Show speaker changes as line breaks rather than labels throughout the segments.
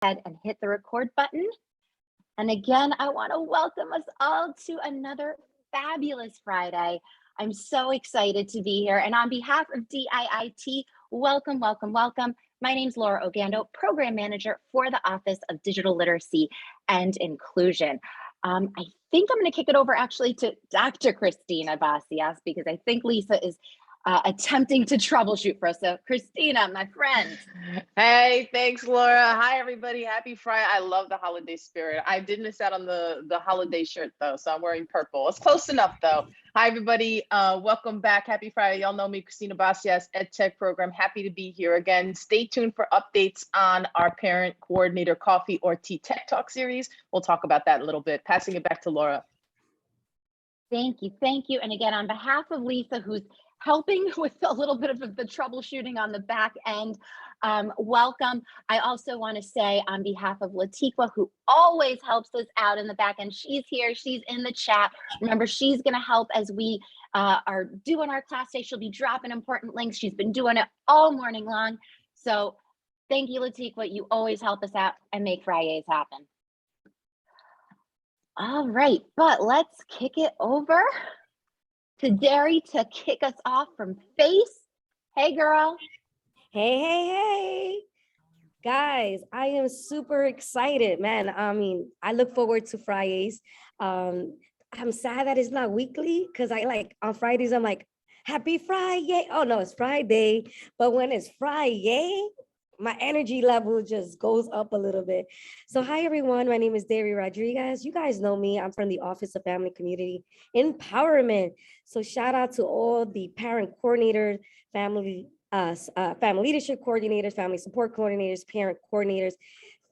ahead and hit the record button. And again, I want to welcome us all to another fabulous Friday. I'm so excited to be here. And on behalf of DIIT, welcome, welcome, welcome. My name's Laura Ogando, Program Manager for the Office of Digital Literacy and Inclusion. I think I'm going to kick it over actually to Dr. Christina Basias because I think Lisa is attempting to troubleshoot for us. So Christina, my friend.
Hey, thanks, Laura. Hi, everybody. Happy Friday. I love the holiday spirit. I did miss out on the holiday shirt, though, so I'm wearing purple. It's close enough, though. Hi, everybody. Welcome back. Happy Friday. Y'all know me, Christina Basias, EdTech Program. Happy to be here again. Stay tuned for updates on our Parent Coordinator Coffee or Tea Tech Talk series. We'll talk about that in a little bit. Passing it back to Laura.
Thank you. Thank you. And again, on behalf of Lisa, who's helping with a little bit of the troubleshooting on the back end, welcome. I also want to say on behalf of Latiqua, who always helps us out in the back end, she's here, she's in the chat. Remember, she's going to help as we are doing our class day. She'll be dropping important links. She's been doing it all morning long. So thank you, Latiqua. You always help us out and make Fridays happen. All right, but let's kick it over to Derry to kick us off from FACE. Hey, girl.
Hey. Guys, I am super excited, man. I mean, I look forward to Fridays. I'm sad that it's not weekly because I like on Fridays, I'm like, happy Friday. Oh, no, it's Friday. But when it's Friday, my energy level just goes up a little bit. So hi, everyone. My name is Derry Rodriguez. You guys know me. I'm from the Office of Family Community Empowerment. So shout out to all the parent coordinators, family leadership coordinators, family support coordinators, parent coordinators,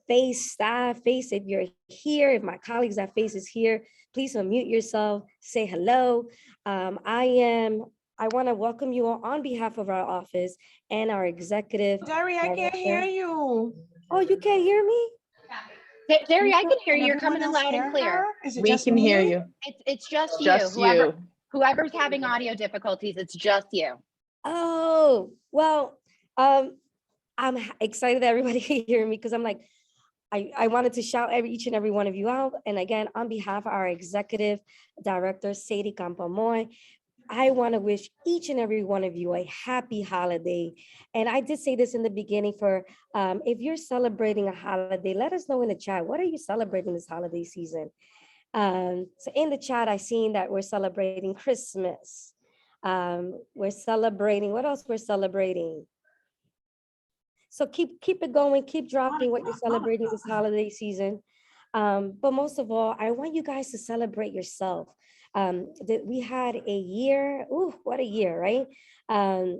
FACE staff, FACE, if you're here, if my colleagues at FACE is here, please unmute yourself, say hello. I want to welcome you all on behalf of our office and our executive.
Derry, I can't hear you.
Oh, you can't hear me?
Derry, I can hear you. You're coming in loud and clear.
We can hear you.
It's just you. Whoever's having audio difficulties, it's just you.
Oh, well, I'm excited that everybody can hear me because I'm like, I wanted to shout each and every one of you out. And again, on behalf of our executive director, Sadie Campomoy, I want to wish each and every one of you a happy holiday. And I did say this in the beginning for if you're celebrating a holiday, let us know in the chat. What are you celebrating this holiday season? So in the chat, I seen that we're celebrating Christmas. We're celebrating, what else we're celebrating? So keep it going, keep dropping what you're celebrating this holiday season. But most of all, I want you guys to celebrate yourself. That we had a year, what a year, right? And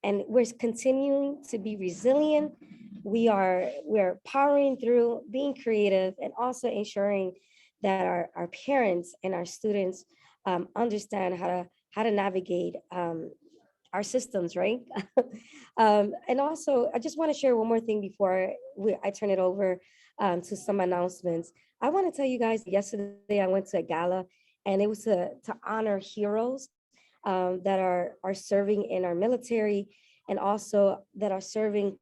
we're continuing to be resilient. We're powering through, being creative, and also ensuring that our parents and our students understand how to navigate our systems, right? And also, I just want to share one more thing before I turn it over to some announcements. I want to tell you guys, yesterday I went to a gala, and it was to honor heroes that are serving in our military and also that are serving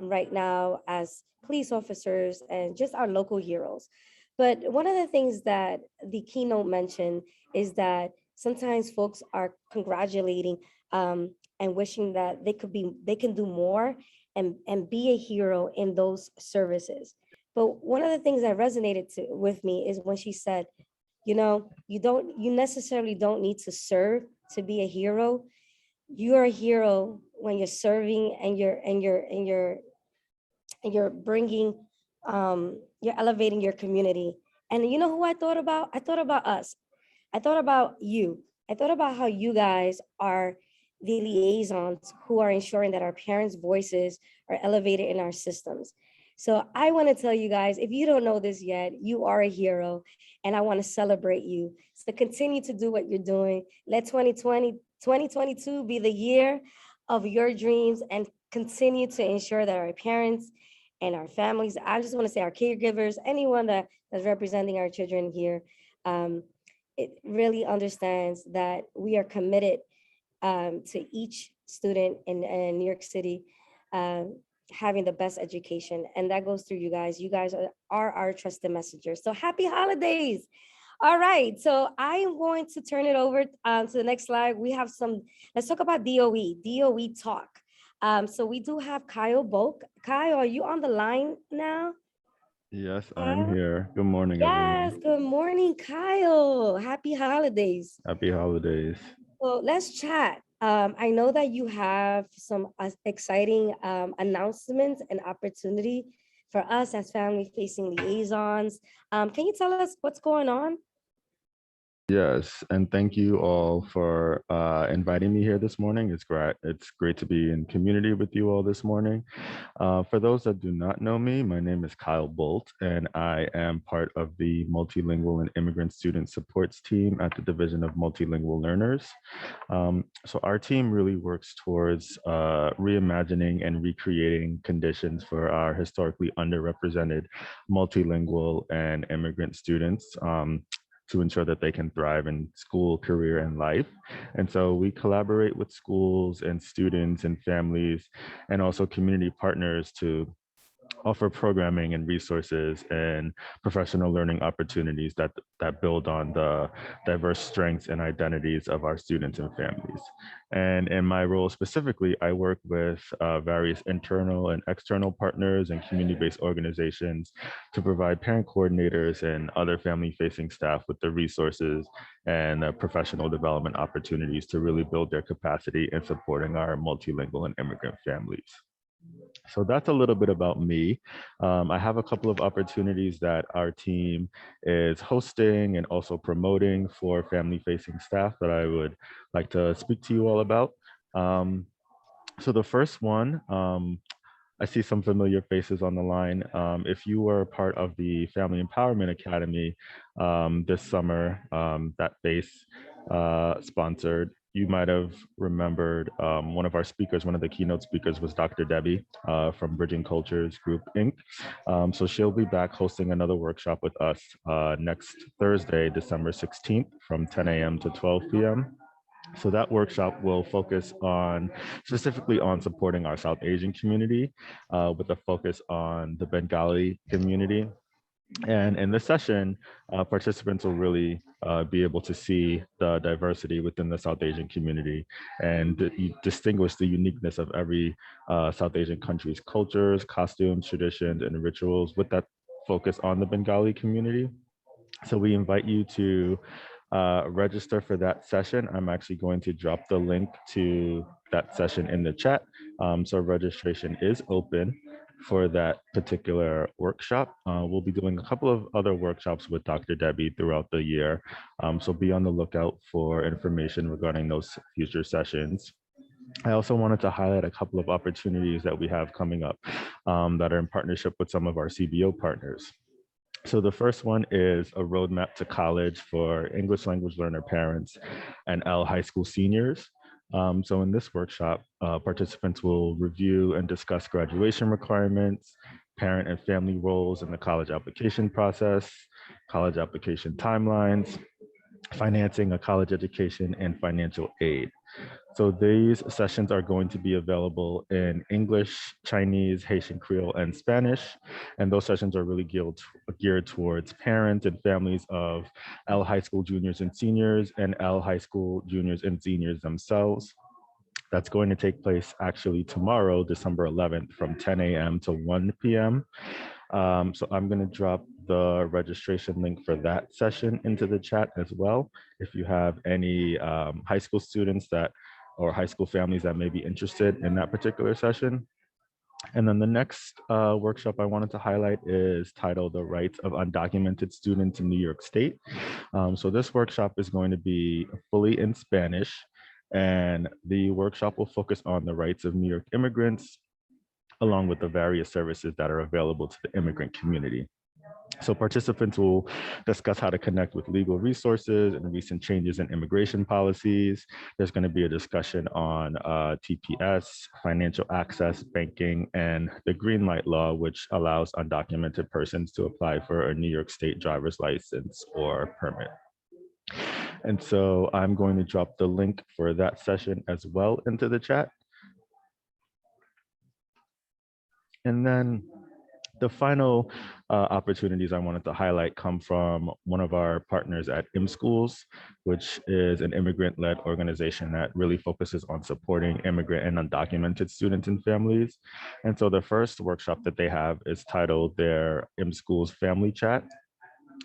right now as police officers and just our local heroes. But one of the things that the keynote mentioned is that sometimes folks are congratulating and wishing that they can do more and be a hero in those services. But one of the things that resonated with me is when she said, you necessarily don't need to serve to be a hero. You're a hero when you're serving and you're bringing, you're elevating your community. And you know who I thought about? I thought about us. I thought about you. I thought about how you guys are the liaisons who are ensuring that our parents' voices are elevated in our systems. So I want to tell you guys, if you don't know this yet, you are a hero, and I want to celebrate you. So continue to do what you're doing. Let 2022 be the year of your dreams, and continue to ensure that our parents and our families, I just want to say our caregivers, anyone that is representing our children here, it really understands that we are committed to each student in New York City having the best education. And that goes through you guys. You guys are our trusted messengers. So happy holidays. All right, so I am going to turn it over to the next slide. We have let's talk about DOE talk. So we do have Kyle Bulk. Kyle, are you on the line now?
Yes, I'm here. Good morning,
Yes,
everyone.
good morning, Kyle. Happy holidays.
Happy holidays.
So let's chat. I know that you have some exciting announcements and opportunity for us as family-facing liaisons. Can you tell us what's going on?
Yes, and thank you all for inviting me here this morning. It's great. It's great to be in community with you all this morning. For those that do not know me, my name is Kyle Bolt, and I am part of the Multilingual and Immigrant Student Supports team at the Division of Multilingual Learners. So our team really works towards reimagining and recreating conditions for our historically underrepresented multilingual and immigrant students. To ensure that they can thrive in school, career, and life. And so we collaborate with schools and students and families and also community partners to offer programming and resources and professional learning opportunities that build on the diverse strengths and identities of our students and families. And in my role specifically, I work with various internal and external partners and community-based organizations to provide parent coordinators and other family-facing staff with the resources and professional development opportunities to really build their capacity in supporting our multilingual and immigrant families. So that's a little bit about me. I have a couple of opportunities that our team is hosting and also promoting for family-facing staff that I would like to speak to you all about. So the first one, I see some familiar faces on the line. If you were part of the Family Empowerment Academy this summer that FACE sponsored, you might have remembered one of our speakers, one of the keynote speakers was Dr. Debbie from Bridging Cultures Group, Inc. So she'll be back hosting another workshop with us next Thursday, December 16th from 10 a.m. to 12 p.m. So that workshop will focus on specifically on supporting our South Asian community with a focus on the Bengali community. And in this session, participants will really be able to see the diversity within the South Asian community and distinguish the uniqueness of every South Asian country's cultures, costumes, traditions, and rituals with that focus on the Bengali community. So we invite you to register for that session. I'm actually going to drop the link to that session in the chat. So registration is open for that particular workshop. We'll be doing a couple of other workshops with Dr. Debbie throughout the year. So be on the lookout for information regarding those future sessions. I also wanted to highlight a couple of opportunities that we have coming up that are in partnership with some of our CBO partners. So the first one is a roadmap to college for English language learner parents and L high school seniors. So in this workshop, participants will review and discuss graduation requirements, parent and family roles in the college application process, college application timelines, financing a college education, and financial aid. So these sessions are going to be available in English, Chinese, Haitian Creole, and Spanish. And those sessions are really geared towards parents and families of L high school juniors and seniors and L high school juniors and seniors themselves. That's going to take place actually tomorrow, December 11th, from 10 a.m. to 1 p.m. So I'm going to drop the registration link for that session into the chat as well. If you have any high school students or high school families that may be interested in that particular session. And then the next workshop I wanted to highlight is titled The Rights of Undocumented Students in New York State. So this workshop is going to be fully in Spanish, and the workshop will focus on the rights of New York immigrants, along with the various services that are available to the immigrant community. So participants will discuss how to connect with legal resources and recent changes in immigration policies. There's going to be a discussion on TPS, financial access, banking, and the green light law, which allows undocumented persons to apply for a New York State driver's license or permit. And so I'm going to drop the link for that session as well into the chat. And then the final opportunities I wanted to highlight come from one of our partners at ImSchools, which is an immigrant-led organization that really focuses on supporting immigrant and undocumented students and families. And so the first workshop that they have is titled their ImSchools Family Chat.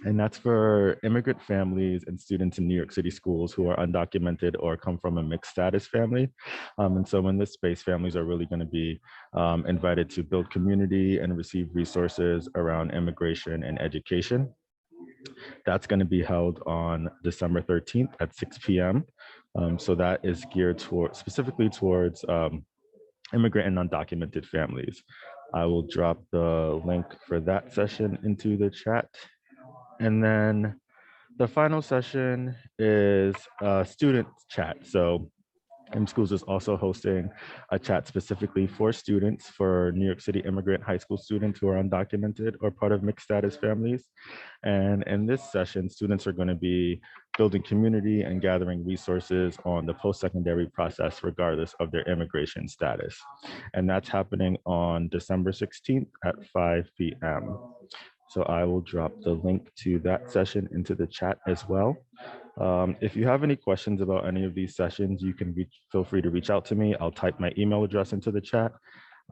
And that's for immigrant families and students in New York City schools who are undocumented or come from a mixed status family. And so in this space, families are really going to be invited to build community and receive resources around immigration and education. That's going to be held on December 13th at 6 p.m. So that is geared toward specifically towards immigrant and undocumented families. I will drop the link for that session into the chat. And then the final session is a student chat. So ImSchools is also hosting a chat specifically for students, for New York City immigrant high school students who are undocumented or part of mixed status families. And in this session, students are going to be building community and gathering resources on the post-secondary process, regardless of their immigration status. And that's happening on December 16th at 5 p.m. So I will drop the link to that session into the chat as well. If you have any questions about any of these sessions, you can feel free to reach out to me. I'll type my email address into the chat.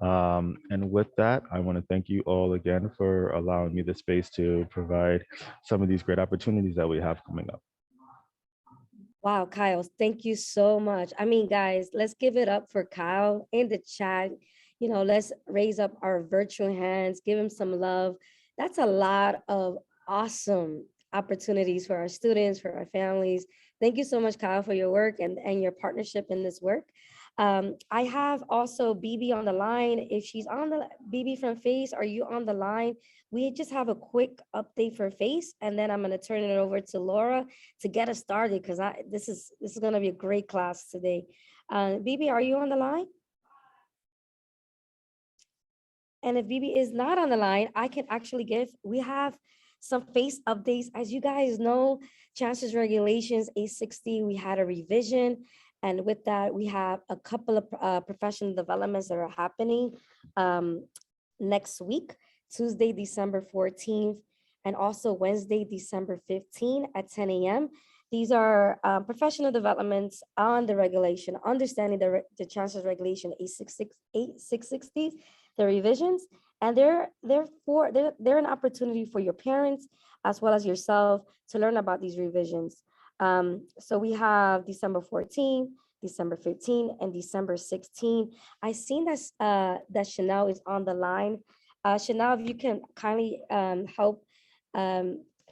And with that, I want to thank you all again for allowing me the space to provide some of these great opportunities that we have coming up.
Wow, Kyle, thank you so much. I mean, guys, let's give it up for Kyle in the chat. You know, let's raise up our virtual hands, give him some love. That's a lot of awesome opportunities for our students, for our families. Thank you so much, Kyle, for your work and your partnership in this work. I have also BB on the line. If she's on the BB from FACE, are you on the line? We just have a quick update for FACE, and then I'm going to turn it over to Laura to get us started, because this is going to be a great class today. BB, are you on the line? And if BB is not on the line, I can actually we have some FACE updates. As you guys know, Chancellor's Regulations 860, we had a revision. And with that, we have a couple of professional developments that are happening next week, Tuesday, December 14th, and also Wednesday, December 15th at 10 a.m. These are professional developments on the regulation, understanding the Chancellor's Regulation 860, the revisions, and they're an opportunity for your parents as well as yourself to learn about these revisions. So we have December 14, December 15, and December 16. I seen that Chanel is on the line. Chanel, if you can kindly help.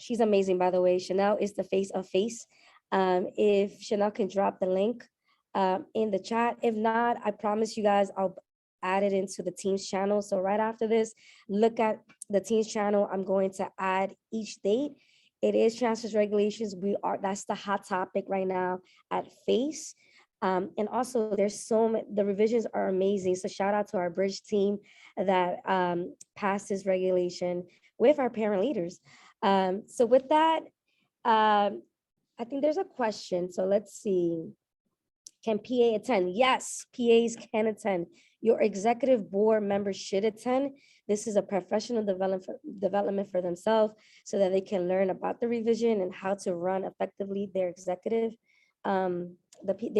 She's amazing, by the way. Chanel is the face of FACE. If Chanel can drop the link in the chat. If not, I promise you guys, I'll add it into the Teams channel. So right after this, look at the Teams channel. I'm going to add each date. It is Chancellor's Regulations. That's the hot topic right now at FACE. And also there's the revisions are amazing. So shout out to our bridge team that passed this regulation with our parent leaders. So with that, I think there's a question. So let's see. Can PA attend? Yes, PAs can attend. Your executive board members should attend. This is a professional development for themselves so that they can learn about the revision and how to run effectively their executive, their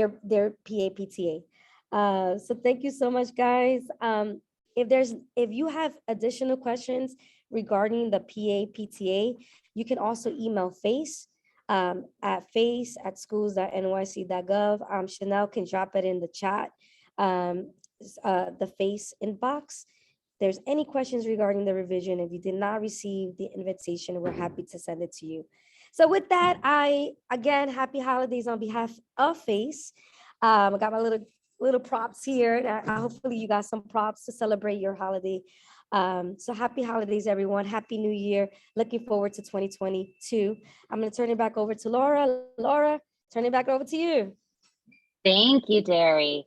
PA PTA. So thank you so much, guys. If you have additional questions regarding the PA PTA, you can also email FACE at face@schools.nyc.gov. Chanel can drop it in the chat, the FACE inbox. If there's any questions regarding the revision, if you did not receive the invitation, we're happy to send it to you. So with that, again, happy holidays on behalf of FACE. I got my little props here. Hopefully you got some props to celebrate your holiday. So happy holidays, everyone. Happy New Year. Looking forward to 2022. I'm going to turn it back over to Laura. Laura, turn it back over to you.
Thank you, Derry.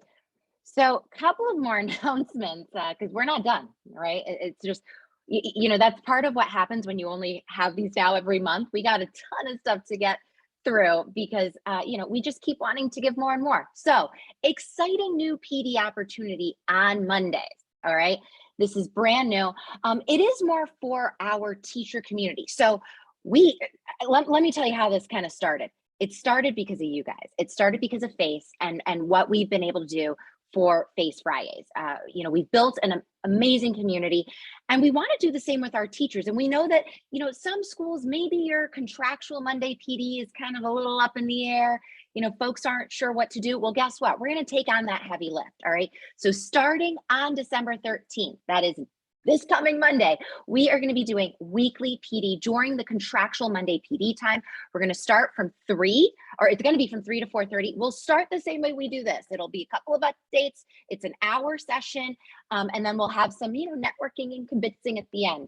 So a couple of more announcements, because we're not done, right? It's just, that's part of what happens when you only have these now every month. We got a ton of stuff to get through because, we just keep wanting to give more and more. So exciting new PD opportunity on Mondays, all right? This is brand new. It is more for our teacher community. So let me tell you how this kind of started. It started because of you guys. It started because of FACE and what we've been able to do for FACE Fridays. We've built an amazing community, and we want to do the same with our teachers. And we know that, some schools, maybe your contractual Monday PD is kind of a little up in the air. Folks aren't sure what to do. Well, guess what? We're going to take on that heavy lift. All right. So starting on December 13th, that is this coming Monday, we are going to be doing weekly PD during the contractual Monday PD time. We're going to start from 3, or it's going to be from 3 to 4:30. We'll start the same way we do this. It'll be a couple of updates. It's an hour session. And then we'll have some, networking and convincing at the end.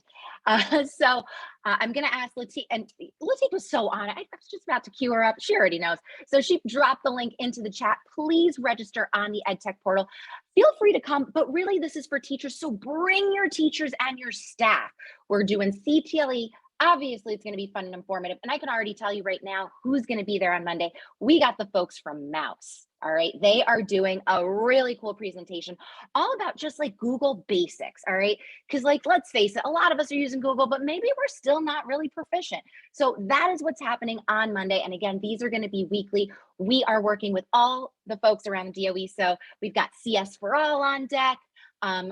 So I'm going to ask Latika, and Latika was so on it. I was just about to cue her up. She already knows. So she dropped the link into the chat. Please register on the EdTech portal. Feel free to come, but really this is for teachers. So bring your teachers and your staff. We're doing CTLE. Obviously, it's going to be fun and informative. And I can already tell you right now who's going to be there on Monday. We got the folks from Mouse. All right. They are doing a really cool presentation all about just like Google basics. All right. Because let's face it, a lot of us are using Google, but maybe we're still not really proficient. So that is what's happening on Monday. And again, these are going to be weekly. We are working with all the folks around the DOE. So we've got CS for All on deck.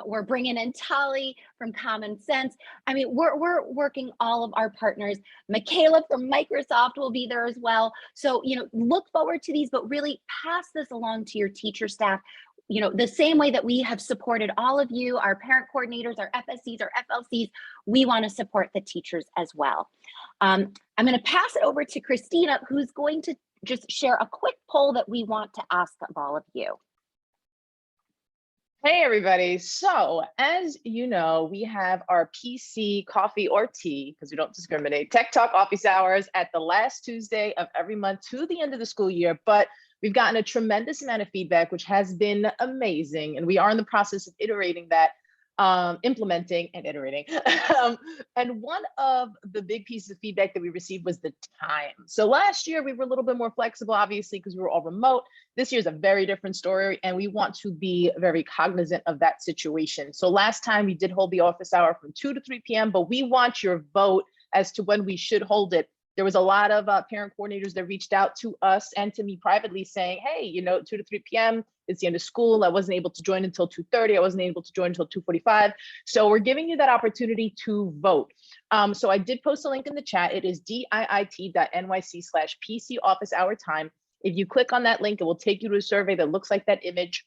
We're bringing in Tali from Common Sense. I mean, we're working all of our partners. Michaela from Microsoft will be there as well. So, look forward to these, but really pass this along to your teacher staff. The same way that we have supported all of you, our parent coordinators, our FSCs, our FLCs, we want to support the teachers as well. I'm going to pass it over to Christina, who's going to just share a quick poll that we want to ask of all of you.
Hey, everybody. So as you know, we have our PC coffee or tea, because we don't discriminate, Tech Talk office hours at the last Tuesday of every month to the end of the school year. But we've gotten a tremendous amount of feedback, which has been amazing. And we are in the process of iterating that, implementing and iterating. And one of the big pieces of feedback that we received was the time. So last year we were a little bit more flexible, obviously, because we were all remote. This year is a very different story, and we want to be very cognizant of that situation. So last time we did hold the office hour from 2 to 3 p.m., but we want your vote as to when we should hold it. There was a lot of parent coordinators that reached out to us and to me privately saying, hey, 2 to 3 p.m. it's the end of school. I wasn't able to join until 2:30. I wasn't able to join until 2:45. So we're giving you that opportunity to vote. So I did post a link in the chat. It is diit.nyc/PC office hour time. If you click on that link, it will take you to a survey that looks like that image,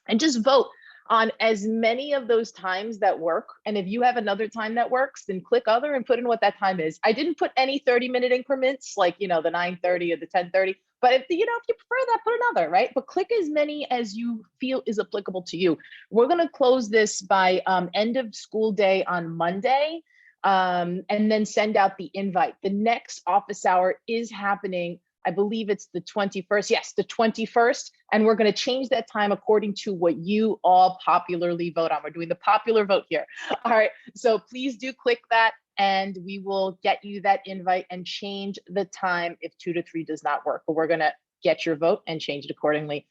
and just vote on as many of those times that work. And if you have another time that works, then click other and put in what that time is. I didn't put any 30-minute increments like, the 9:30 or the 10:30, but if you prefer that, put another, right? But click as many as you feel is applicable to you. We're going to close this by end of school day on Monday, and then send out the invite. The next office hour is happening, I believe it's the 21st. Yes, the 21st. And we're going to change that time according to what you all popularly vote on. We're doing the popular vote here. All right. So please do click that, and we will get you that invite and change the time if 2 to 3 does not work. But we're going to get your vote and change it accordingly.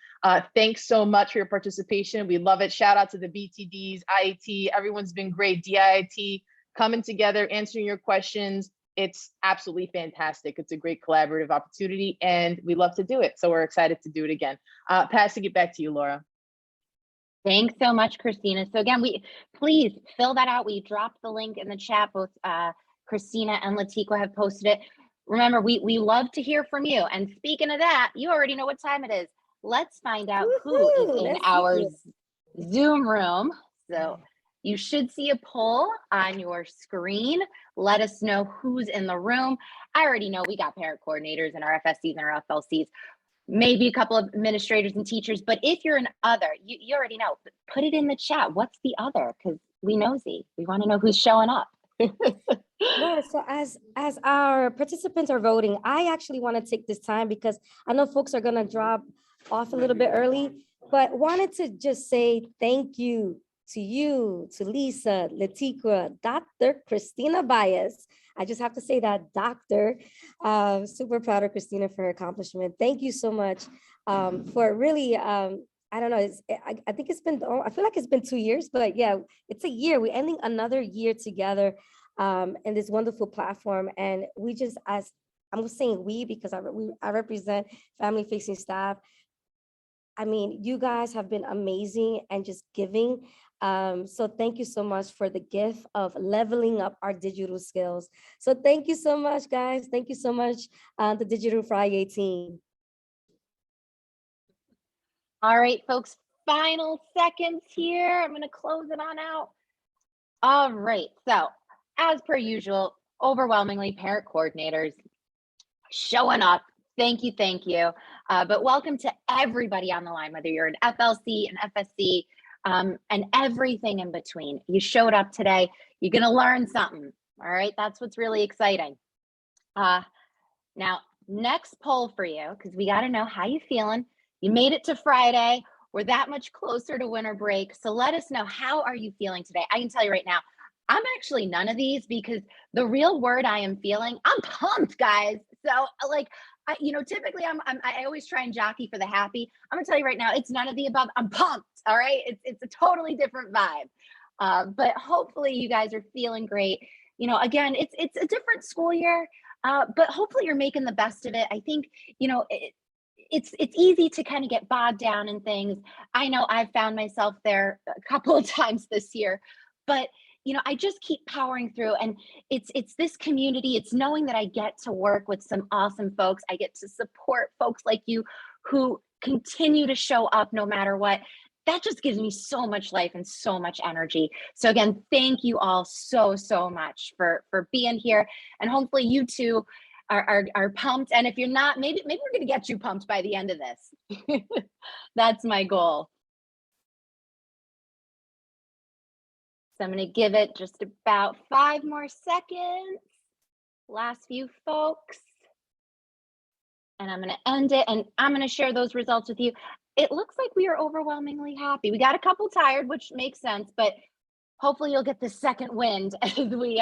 Thanks so much for your participation. We love it. Shout out to the BTDs, IAT. Everyone's been great. DIIT coming together, answering your questions. It's absolutely fantastic. It's a great collaborative opportunity, and we love to do it. So we're excited to do it again. Passing it back to you, Laura.
Thanks so much, Christina. So again, please fill that out. We dropped the link in the chat. Both Christina and Latika have posted it. Remember, we love to hear from you. And speaking of that, you already know what time it is. Let's find out who is in our Zoom room. So you should see a poll on your screen. Let us know who's in the room. I already know we got parent coordinators and our FSCs and our FLCs, maybe a couple of administrators and teachers, but if you're an other, you already know, put it in the chat. What's the other? Because we nosy. We want to know who's showing up.
Laura, so as our participants are voting, I actually want to take this time because I know folks are going to drop off a little bit early, but wanted to just say thank you to you, to Lisa, Latika, Dr. Christina Baez. I just have to say that, Doctor. Super proud of Christina for her accomplishment. Thank you so much for really, I I don't know. I think it's been, I feel like it's been 2 years, but yeah, it's a year. We're ending another year together in this wonderful platform. And we just, as I'm saying we, because I represent family facing staff. I mean, you guys have been amazing and just giving. So thank you so much for the gift of leveling up our digital skills. So thank you so much, guys. Thank you so much, the Digital Friday team.
All right, folks, final seconds here. I'm going to close it on out. All right, so as per usual, overwhelmingly parent coordinators showing up. Thank you, thank you. But welcome to everybody on the line, whether you're an FLC, an FSC, and everything in between. You showed up today. You're going to learn something. All right, that's what's really exciting. Now, next poll for you, because we got to know how you feeling. You made it to Friday. We're that much closer to winter break. So let us know, how are you feeling today? I can tell you right now, I'm actually none of these, because the real word I am feeling, I'm pumped, guys. So like, typically I always try and jockey for the happy. I'm gonna tell you right now, it's none of the above. I'm pumped. All right. It's a totally different vibe. But hopefully you guys are feeling great. Again, it's a different school year. But hopefully you're making the best of it. I think, it's easy to kind of get bogged down in things. I know I've found myself there a couple of times this year, but I just keep powering through, and it's this community. It's knowing that I get to work with some awesome folks. I get to support folks like you who continue to show up no matter what. That just gives me so much life and so much energy. So again, thank you all so much for being here, and hopefully you too are pumped. And if you're not, maybe we're going to get you pumped by the end of this. That's my goal. So I'm going to give it just about 5 more seconds. Last few folks. And I'm going to end it, and I'm going to share those results with you. It looks like we are overwhelmingly happy. We got a couple tired, which makes sense, but hopefully you'll get the second wind as we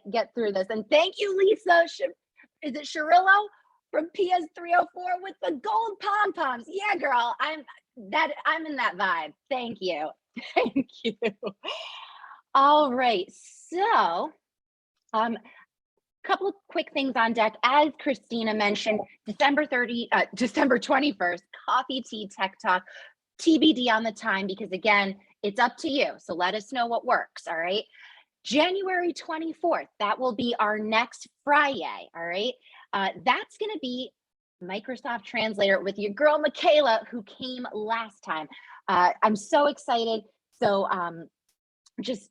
get through this. And thank you, Lisa. Is it Shirillo from PS 304 with the gold pom-poms? Yeah, girl, I'm in that vibe. Thank you. Thank you. All right, so couple of quick things on deck. As Christina mentioned, December 21st, Coffee Tea Tech Talk, TBD on the time, because again, it's up to you. So let us know what works. All right. January 24th, that will be our next Friday. All right. That's going to be Microsoft Translator with your girl, Michaela, who came last time. I'm so excited. So just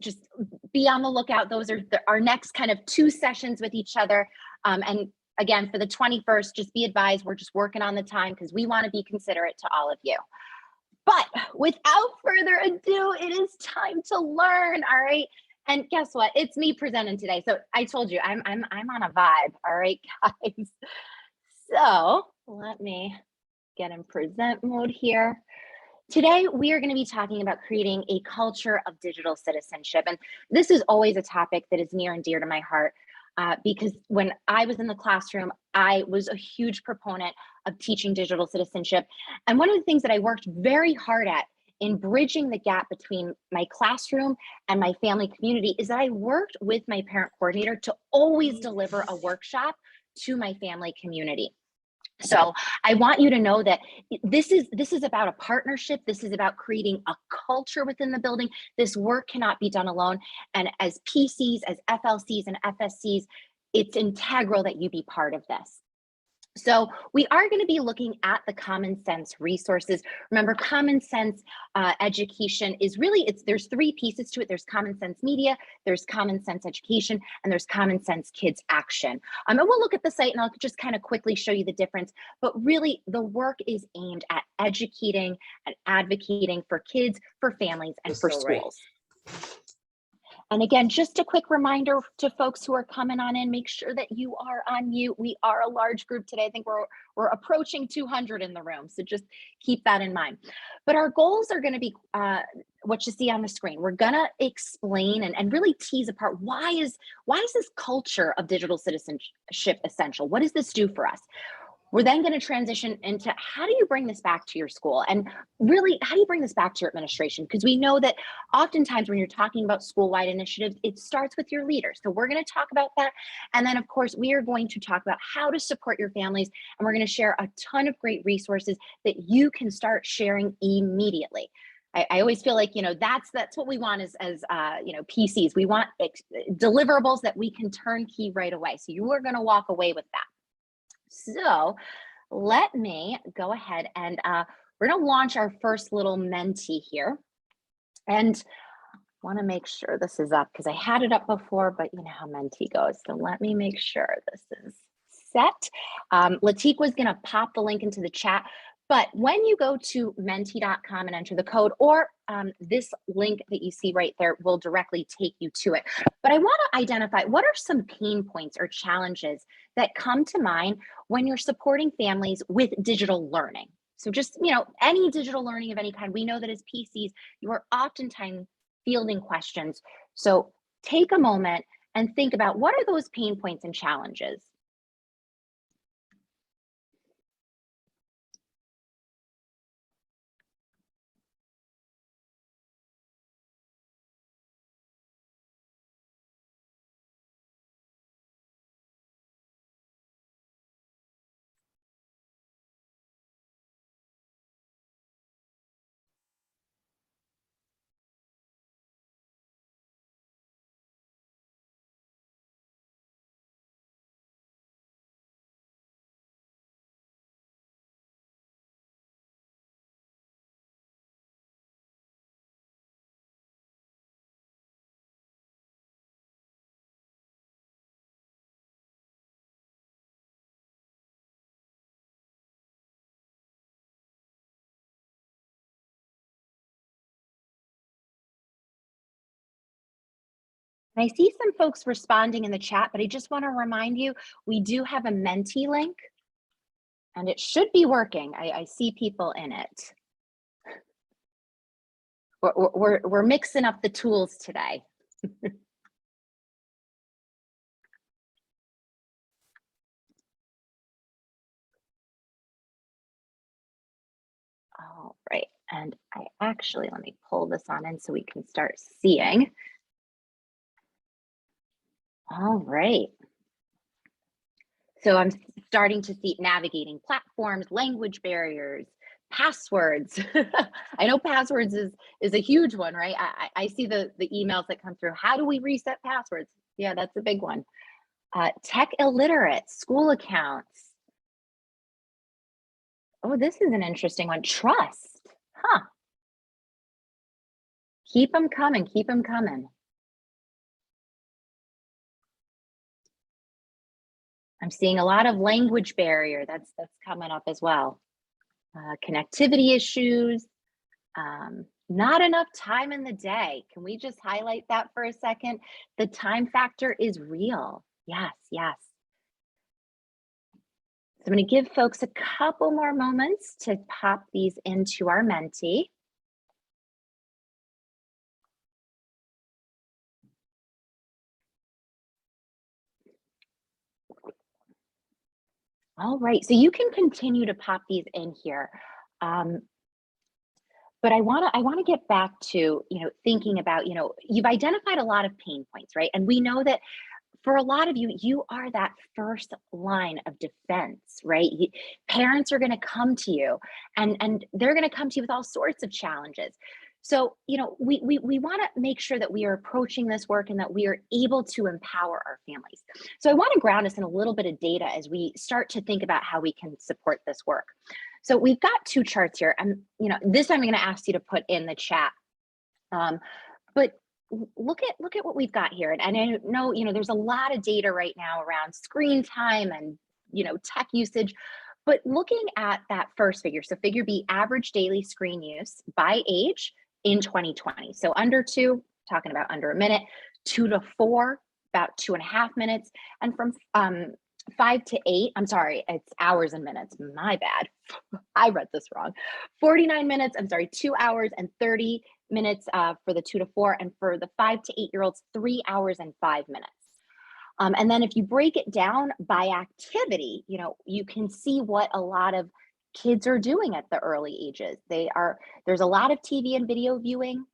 be on the lookout. Those are our next kind of 2 sessions with each other. And again, for the 21st, just be advised, we're just working on the time because we want to be considerate to all of you. But without further ado, it is time to learn. All right. And guess what? It's me presenting today. So I told you I'm on a vibe. All right, guys. So let me get in present mode here. Today, we are going to be talking about creating a culture of digital citizenship. And this is always a topic that is near and dear to my heart because when I was in the classroom, I was a huge proponent of teaching digital citizenship. And one of the things that I worked very hard at in bridging the gap between my classroom and my family community is that I worked with my parent coordinator to always deliver a workshop to my family community. So I want you to know that this is about a partnership. This is about creating a culture within the building. This work cannot be done alone. And as PCs, as FLCs and FSCs, it's integral that you be part of this. So we are going to be looking at the common sense resources. Remember, common sense education is really, there's 3 pieces to it. There's common sense media, there's common sense education, and there's common sense kids action. And we'll look at the site and I'll just kind of quickly show you the difference. But really, the work is aimed at educating and advocating for kids, for families, and for schools. And again, just a quick reminder to folks who are coming on in, make sure that you are on mute. We are a large group today. I think we're approaching 200 in the room. So just keep that in mind. But our goals are going to be what you see on the screen. We're going to explain and really tease apart why is this culture of digital citizenship essential? What does this do for us? We're then going to transition into how do you bring this back to your school, and really how do you bring this back to your administration? Because we know that oftentimes when you're talking about school-wide initiatives, it starts with your leaders. So we're going to talk about that. And then of course, we are going to talk about how to support your families. And we're going to share a ton of great resources that you can start sharing immediately. I always feel like, that's what we want as PCs. We want deliverables that we can turnkey right away. So you are going to walk away with that. So let me go ahead and we're going to launch our first little Menti here. And I want to make sure this is up because I had it up before, but you know how Menti goes. So let me make sure this is set. Latika is going to pop the link into the chat. But when you go to menti.com and enter the code, or this link that you see right there will directly take you to it. But I want to identify what are some pain points or challenges that come to mind when you're supporting families with digital learning. So just, any digital learning of any kind, we know that as PCs, you are oftentimes fielding questions. So take a moment and think about what are those pain points and challenges. I see some folks responding in the chat, but I just want to remind you, we do have a Menti link and it should be working. I see people in it. We're mixing up the tools today. All right, and let me pull this on in so we can start seeing. All right. So I'm starting to see navigating platforms, language barriers, passwords. I know passwords is a huge one, right? I see the emails that come through. How do we reset passwords? Yeah, that's a big one. Tech illiterate, school accounts. Oh, this is an interesting one. Trust, huh? Keep them coming, keep them coming. I'm seeing a lot of language barrier that's coming up as well. Connectivity issues, not enough time in the day. Can we just highlight that for a second? The time factor is real. Yes, yes. So I'm going to give folks a couple more moments to pop these into our Menti. All right, so you can continue to pop these in here. But I want to get back to, thinking about, you've identified a lot of pain points, right? And we know that for a lot of you, you are that first line of defense, right? Parents are going to come to you and they're going to come to you with all sorts of challenges. So, we want to make sure that we are approaching this work and that we are able to empower our families. So I want to ground us in a little bit of data as we start to think about how we can support this work. So we've got two charts here, and this I'm going to ask you to put in the chat. But look at what we've got here, and I know there's a lot of data right now around screen time and tech usage. But looking at that first figure, so figure B, average daily screen use by age in 2020. So under 2, talking about under a minute, 2 to 4, about 2.5 minutes, and from 5 to 8, I'm sorry, it's hours and minutes, my bad. I read this wrong. 49 minutes, 2 hours and 30 minutes for the 2 to 4, and for the 5 to 8 year olds, 3 hours and 5 minutes. And then if you break it down by activity, you can see what a lot of kids are doing at the early ages. There's a lot of TV and video viewing.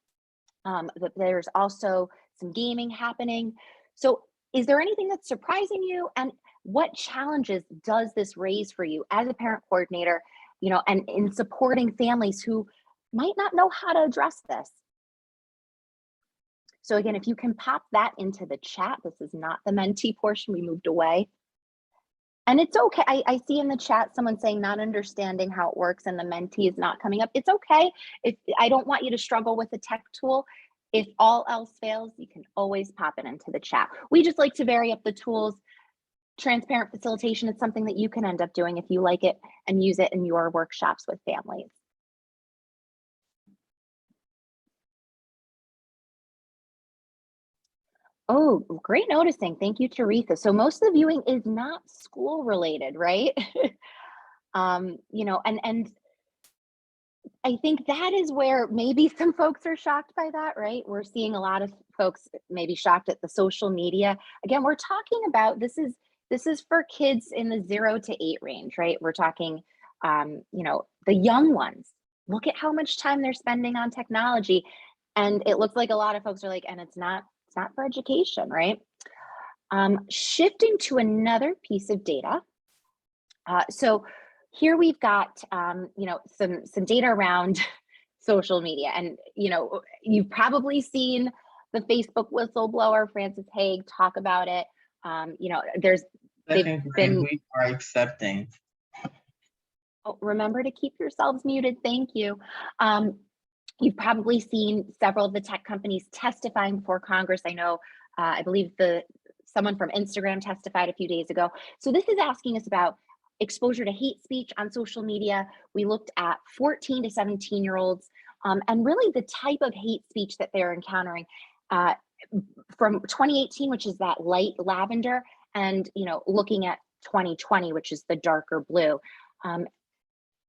There's also some gaming happening. So is there anything that's surprising you? And what challenges does this raise for you as a parent coordinator, and in supporting families who might not know how to address this? So again, if you can pop that into the chat, this is not the mentee portion, we moved away. And it's okay. I see in the chat someone saying not understanding how it works and the mentee is not coming up. It's okay. I don't want you to struggle with the tech tool. If all else fails, you can always pop it into the chat. We just like to vary up the tools. Transparent facilitation is something that you can end up doing if you like it and use it in your workshops with families. Oh, great noticing. Thank you, Teresa. So most of the viewing is not school related, right? And I think that is where maybe some folks are shocked by that, right? We're seeing a lot of folks maybe shocked at the social media. Again, we're talking about this is for kids in the 0 to 8 range, right? We're talking the young ones. Look at how much time they're spending on technology. And it looks like a lot of folks are like, and it's not for education, right? Shifting to another piece of data. So here we've got, some data around social media, and you've probably seen the Facebook whistleblower Francis Haig talk about it. They've been.
We are accepting.
Oh, remember to keep yourselves muted. Thank you. You've probably seen several of the tech companies testifying before Congress. I know, I believe someone from Instagram testified a few days ago. So this is asking us about exposure to hate speech on social media. We looked at 14 to 17-year-olds and really the type of hate speech that they're encountering from 2018, which is that light lavender, and looking at 2020, which is the darker blue.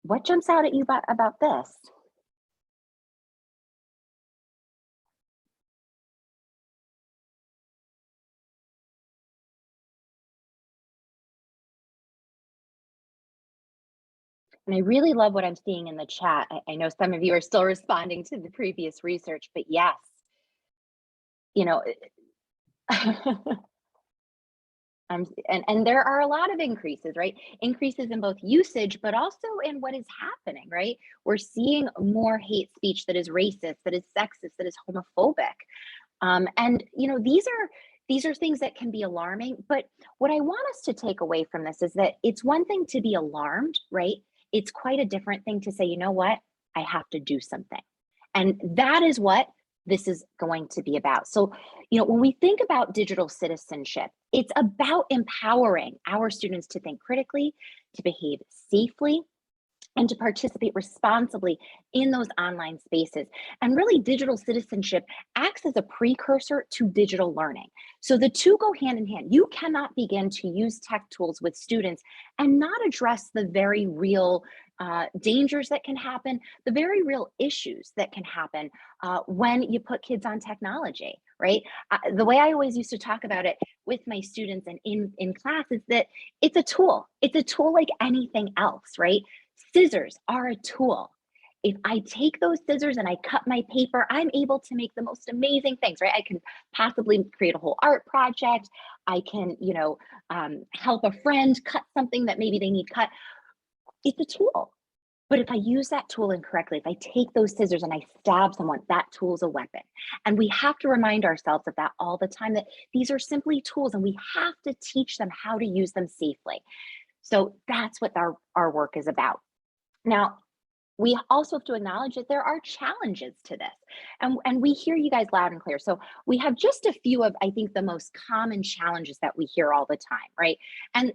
What jumps out at you about this? And I really love what I'm seeing in the chat. I know some of you are still responding to the previous research, but yes, and there are a lot of increases, right? Increases in both usage, but also in what is happening, right? We're seeing more hate speech that is racist, that is sexist, that is homophobic. And these are things that can be alarming, but what I want us to take away from this is that it's one thing to be alarmed, right? It's quite a different thing to say, you know what, I have to do something. And that is what this is going to be about. So, when we think about digital citizenship, it's about empowering our students to think critically, to behave safely, and to participate responsibly in those online spaces. And really, digital citizenship acts as a precursor to digital learning. So the two go hand in hand. You cannot begin to use tech tools with students and not address the very real dangers that can happen, the very real issues that can happen when you put kids on technology, right? The way I always used to talk about it with my students and in class is that it's a tool. It's a tool like anything else, right? Scissors are a tool. If I take those scissors and I cut my paper, I'm able to make the most amazing things, right? I can possibly create a whole art project. I can, help a friend cut something that maybe they need cut. It's a tool. But if I use that tool incorrectly, if I take those scissors and I stab someone, that tool's a weapon. And we have to remind ourselves of that all the time, that these are simply tools and we have to teach them how to use them safely. So that's what our work is about. Now, we also have to acknowledge that there are challenges to this. And we hear you guys loud and clear. So we have just a few of, I think, the most common challenges that we hear all the time, right? And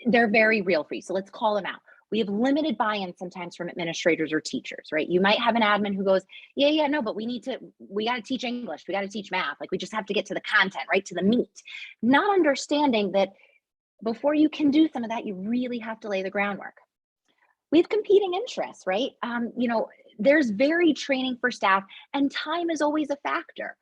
they're very real for you. So let's call them out. We have limited buy-in sometimes from administrators or teachers, right? You might have an admin who goes, yeah, no, but we got to teach English. We got to teach math. Like, we just have to get to the content, right? To the meat. Not understanding that before you can do some of that, you really have to lay the groundwork. We have competing interests, right? There's varied training for staff, and time is always a factor.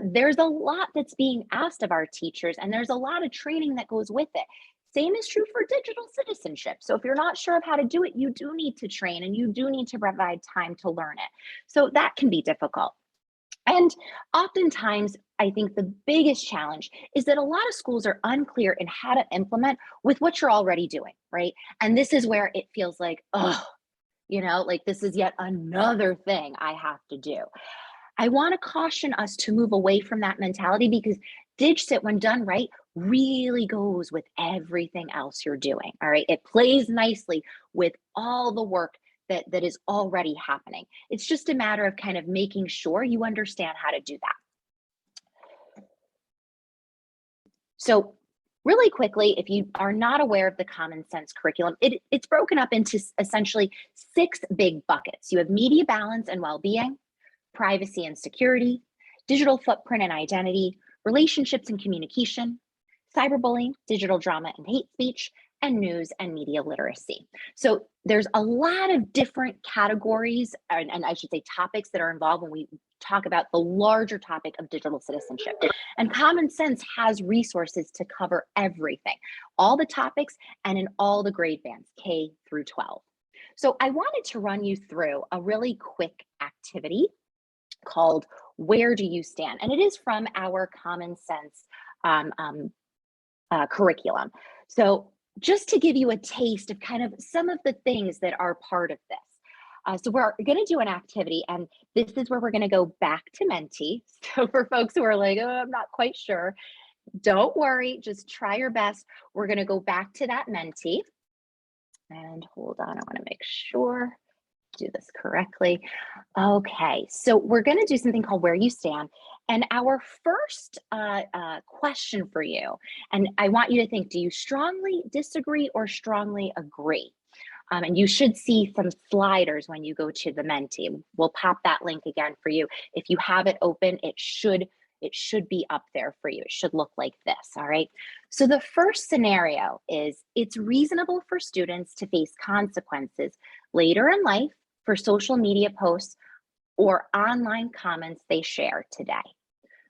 there's a lot that's being asked of our teachers, and there's a lot of training that goes with it. Same is true for digital citizenship. So if you're not sure of how to do it, you do need to train and you do need to provide time to learn it. So that can be difficult. And oftentimes, I think the biggest challenge is that a lot of schools are unclear in how to implement with what you're already doing, right? And this is where it feels like, oh, like this is yet another thing I have to do. I want to caution us to move away from that mentality because DigCit, when done right, really goes with everything else you're doing. All right. It plays nicely with all the work that is already happening. It's just a matter of kind of making sure you understand how to do that. So really quickly, if you are not aware of the Common Sense curriculum, it's broken up into essentially 6 big buckets. You have media balance and well-being, privacy and security, digital footprint and identity, relationships and communication, cyberbullying, digital drama and hate speech, and news and media literacy. So there's a lot of different categories, and I should say topics that are involved when we talk about the larger topic of digital citizenship. And Common Sense has resources to cover everything, all the topics and in all the grade bands, K through 12. So I wanted to run you through a really quick activity called Where Do You Stand? And it is from our Common Sense curriculum. So just to give you a taste of kind of some of the things that are part of this. So we're going to do an activity, and this is where we're going to go back to Menti. So for folks who are like, oh, I'm not quite sure, don't worry, just try your best. We're going to go back to that Menti. And hold on, I want to make sure do this correctly. Okay, so we're going to do something called Where You Stand. And our first question for you, and I want you to think, do you strongly disagree or strongly agree? And you should see some sliders when you go to the Menti. We'll pop that link again for you. If you have it open, it should be up there for you. It should look like this, all right? So the first scenario is it's reasonable for students to face consequences later in life for social media posts or online comments they share today.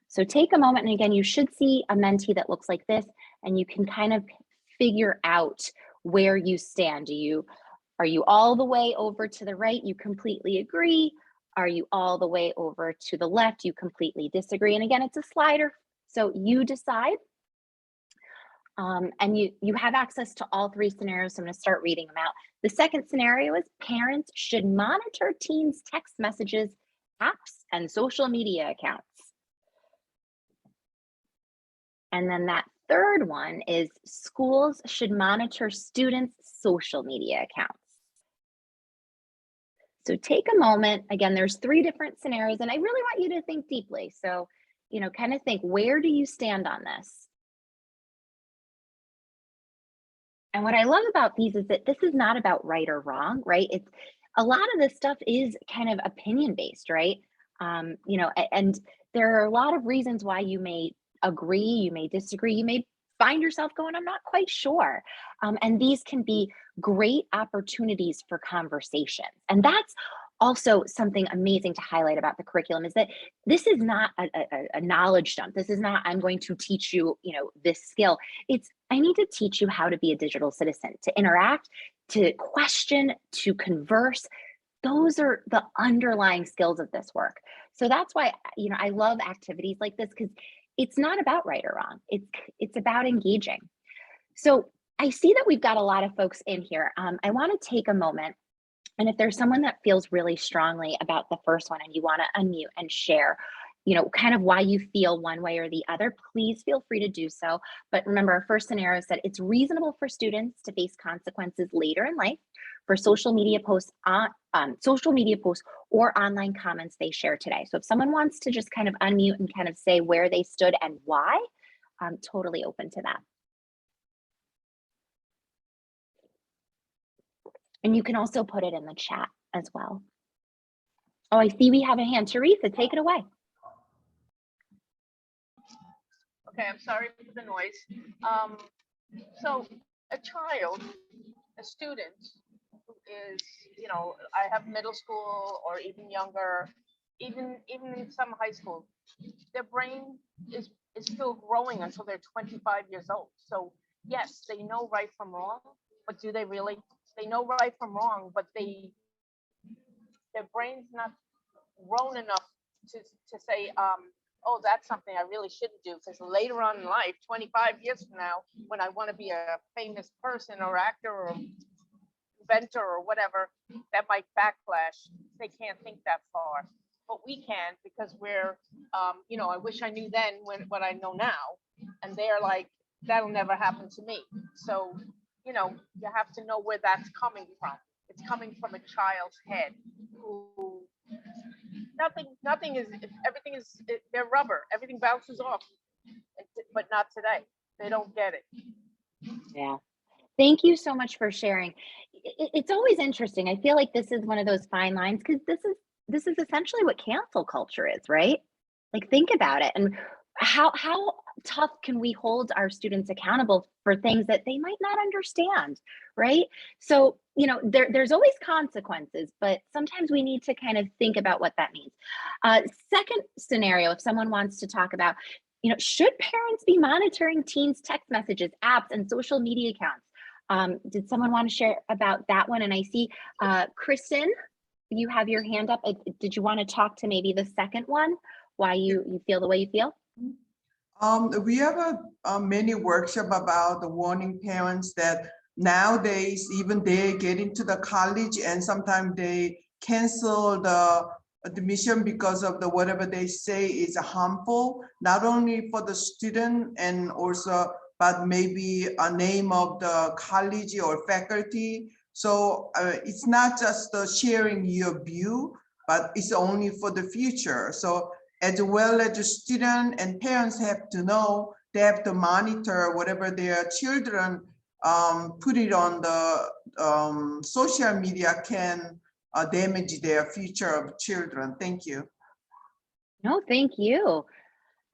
So take a moment, and again, you should see a Menti that looks like this, and you can kind of figure out where you stand. Are you all the way over to the right? You completely agree. Are you all the way over to the left? You completely disagree. And again, it's a slider, so you decide. And you have access to all 3 scenarios, so I'm going to start reading them out. The second scenario is parents should monitor teens' text messages, apps, and social media accounts. And then that third one is schools should monitor students' social media accounts. So take a moment. Again, there's 3 different scenarios, and I really want you to think deeply. So, kind of think, where do you stand on this? And what I love about these is that this is not about right or wrong, right? It's a lot of this stuff is kind of opinion based, right? And there are a lot of reasons why you may agree, you may disagree, you may find yourself going, I'm not quite sure. And these can be great opportunities for conversations. And that's also something amazing to highlight about the curriculum is that this is not a knowledge dump. This is not, I'm going to teach you, this skill. It's, I need to teach you how to be a digital citizen, to interact, to question, to converse. Those are the underlying skills of this work. So that's why, I love activities like this, because it's not about right or wrong. It's about engaging. So I see that we've got a lot of folks in here. I want to take a moment. And if there's someone that feels really strongly about the first one and you want to unmute and share, kind of why you feel one way or the other, please feel free to do so. But remember, our first scenario said it's reasonable for students to face consequences later in life for social media posts or online comments they share today. So if someone wants to just kind of unmute and kind of say where they stood and why, I'm totally open to that. And you can also put it in the chat as well. Oh, I see we have a hand. Teresa, take it away.
Okay, I'm sorry for the noise. So a child, a student who is, I have middle school or even younger, even in some high school,
their brain is still growing until they're 25 years old. So yes, they know right from wrong, but do they really? They know right from wrong, but their brain's not grown enough to say, oh, that's something I really shouldn't do, because later on in life, 25 years from now, when I want to be a famous person or actor or inventor or whatever, that might backlash. They can't think that far, but we can, because we're, I wish I knew then what I know now, and they're like, that'll never happen to me. So, you have to know where that's coming from. It's coming from a child's head who nothing is, everything is, they're rubber, everything bounces off, but not today. They don't get it.
Yeah. Thank you so much for sharing. It's always interesting. I feel like this is one of those fine lines, because this is essentially what cancel culture is, right? Like, think about it, and how tough can we hold our students accountable for things that they might not understand, right? So, there's always consequences, but sometimes we need to kind of think about what that means. Second scenario, if someone wants to talk about, should parents be monitoring teens' text messages, apps, and social media accounts? Did someone want to share about that one? And I see Kristen, you have your hand up. Did you want to talk to maybe the second one, why you feel the way you feel?
We have many workshop about the warning parents that nowadays, even they get into the college and sometimes they cancel the admission because of the whatever they say is harmful, not only for the student and also, but maybe a name of the college or faculty. So it's not just sharing your view, but it's only for the future. So as well as the student and parents have to know, they have to monitor whatever their children put it on the social media can damage their future of children. Thank you.
No, thank you.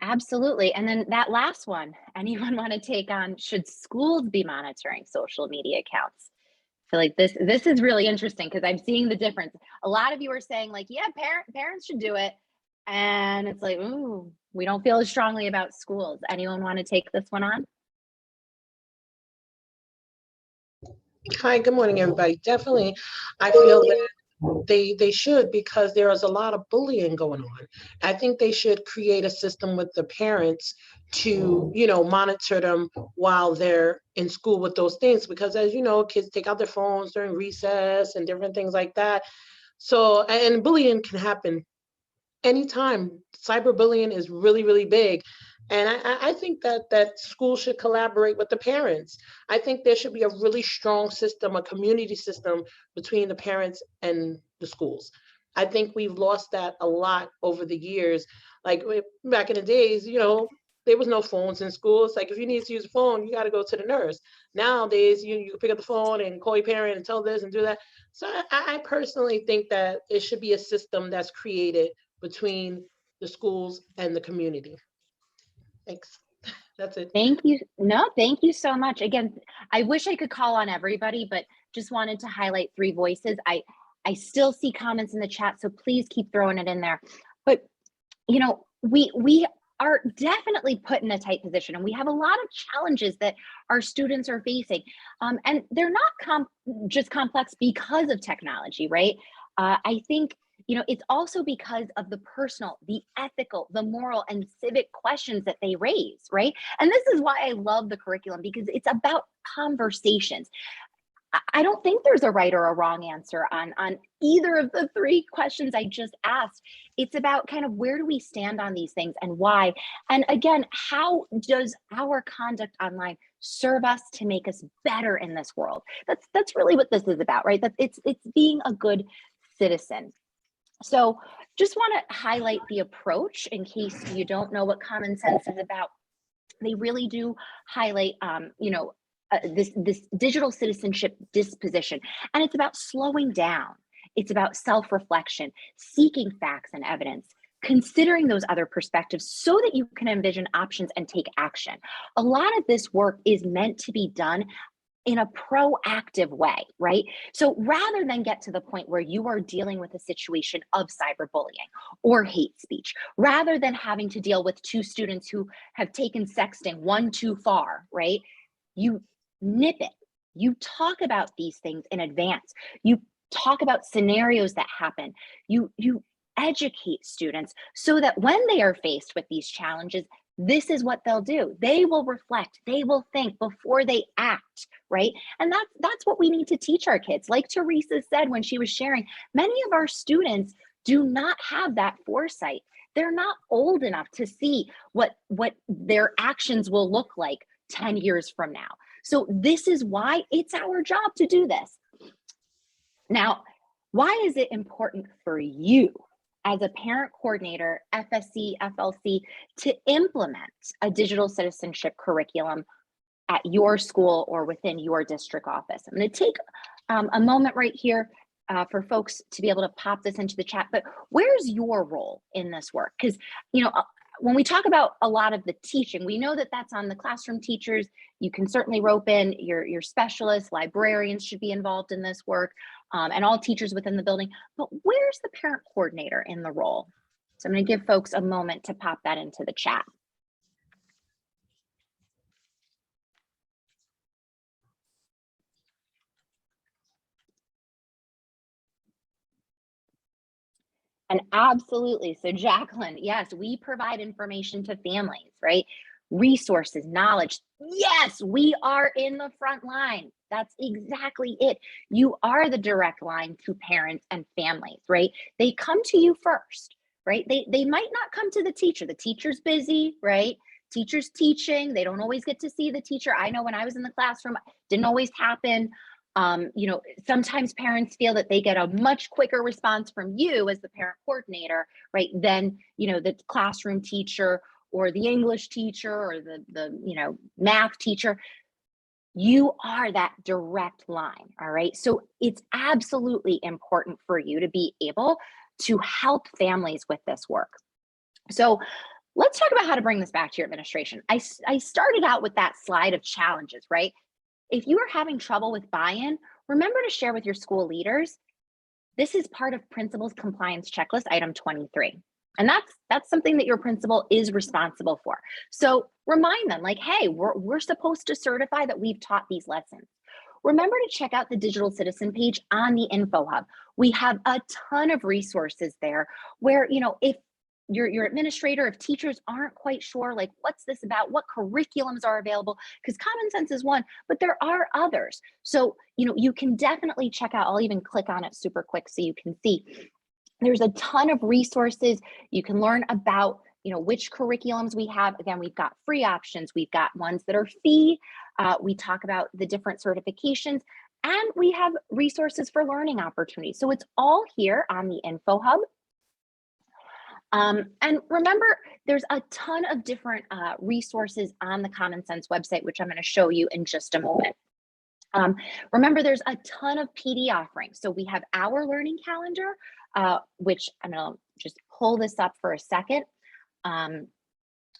Absolutely. And then that last one, anyone want to take on, should schools be monitoring social media accounts? I feel like this is really interesting, because I'm seeing the difference. A lot of you are saying, like, yeah, parents should do it. And it's like, ooh, we don't feel as strongly about schools. Anyone want to take this one on?
Hi, good morning, everybody. Definitely, I feel that they should, because there is a lot of bullying going on. I think they should create a system with the parents to, monitor them while they're in school with those things, because as you know, kids take out their phones during recess and different things like that. So, and bullying can happen anytime. Cyberbullying is really, really big. And I think that schools should collaborate with the parents. I think there should be a really strong system, a community system between the parents and the schools. I think we've lost that a lot over the years. Like back in the days, there was no phones in schools. Like if you need to use a phone, you got to go to the nurse. Nowadays, you can pick up the phone and call your parent and tell this and do that. So I personally think that it should be a system that's created between the schools and the community. Thanks. That's it.
Thank you. No, thank you so much. Again, I wish I could call on everybody, but just wanted to highlight three voices. I still see comments in the chat, so please keep throwing it in there. But we are definitely put in a tight position, and we have a lot of challenges that our students are facing, and they're not just complex because of technology, right? I think it's also because of the personal, the ethical, the moral, and civic questions that they raise, right? And this is why I love the curriculum, because it's about conversations. I don't think there's a right or a wrong answer on either of the three questions I just asked. It's about kind of, where do we stand on these things and why? And again, how does our conduct online serve us to make us better in this world? That's really what this is about, right? That it's being a good citizen. So just want to highlight the approach in case you don't know what common sense is about. They really do highlight, this digital citizenship disposition, and it's about slowing down. It's about self-reflection, seeking facts and evidence, considering those other perspectives so that you can envision options and take action. A lot of this work is meant to be done in a proactive way, right? So rather than get to the point where you are dealing with a situation of cyberbullying or hate speech, rather than having to deal with two students who have taken sexting one too far, right? You nip it. You talk about these things in advance. You talk about scenarios that happen. You educate students so that when they are faced with these challenges, this is what they'll do. They will reflect, they will think before they act, right? And that's what we need to teach our kids. Like Teresa said when she was sharing, many of our students do not have that foresight. They're not old enough to see what their actions will look like 10 years from now. So this is why it's our job to do this. Now, why is it important for you as a parent coordinator, FSC, FLC, to implement a digital citizenship curriculum at your school or within your district office? I'm going to take a moment right here for folks to be able to pop this into the chat, but where's your role in this work? Because, you know, when we talk about a lot of the teaching, we know that that's on the classroom teachers. You can certainly rope in your specialists, librarians should be involved in this work, and all teachers within the building. But where's the parent coordinator in the role? So I'm going to give folks a moment to pop that into the chat. And absolutely. So Jacqueline, yes, we provide information to families, right? Resources, knowledge. Yes, we are in the front line. That's exactly it. You are the direct line to parents and families, right? They come to you first, right? They might not come to the teacher. The teacher's busy, right? Teacher's teaching. They don't always get to see the teacher. I know when I was in the classroom, it didn't always happen. You know, sometimes parents feel that they get a much quicker response from you as the parent coordinator, right, than, you know, the classroom teacher or the English teacher or the you know, math teacher. You are that direct line, all right? So it's absolutely important for you to be able to help families with this work. So let's talk about how to bring this back to your administration. I started out with that slide of challenges, right? If you are having trouble with buy-in, remember to share with your school leaders. This is part of principal's compliance checklist, item 23. And that's something that your principal is responsible for. So remind them, like, hey, we're supposed to certify that we've taught these lessons. Remember to check out the Digital Citizen page on the Info Hub. We have a ton of resources there where, you know, if your administrator, if teachers aren't quite sure, like, what's this about, what curriculums are available, because Common Sense is one, but there are others. So, you know, you can definitely check out, I'll even click on it super quick so you can see. There's a ton of resources. You can learn about, you know, which curriculums we have. Again, we've got free options. We've got ones that are fee. We talk about the different certifications, and we have resources for learning opportunities. So it's all here on the Info Hub. And remember, there's a ton of different resources on the Common Sense website, which I'm going to show you in just a moment. Remember, there's a ton of PD offerings. So we have our learning calendar, which I'm going to just pull this up for a second.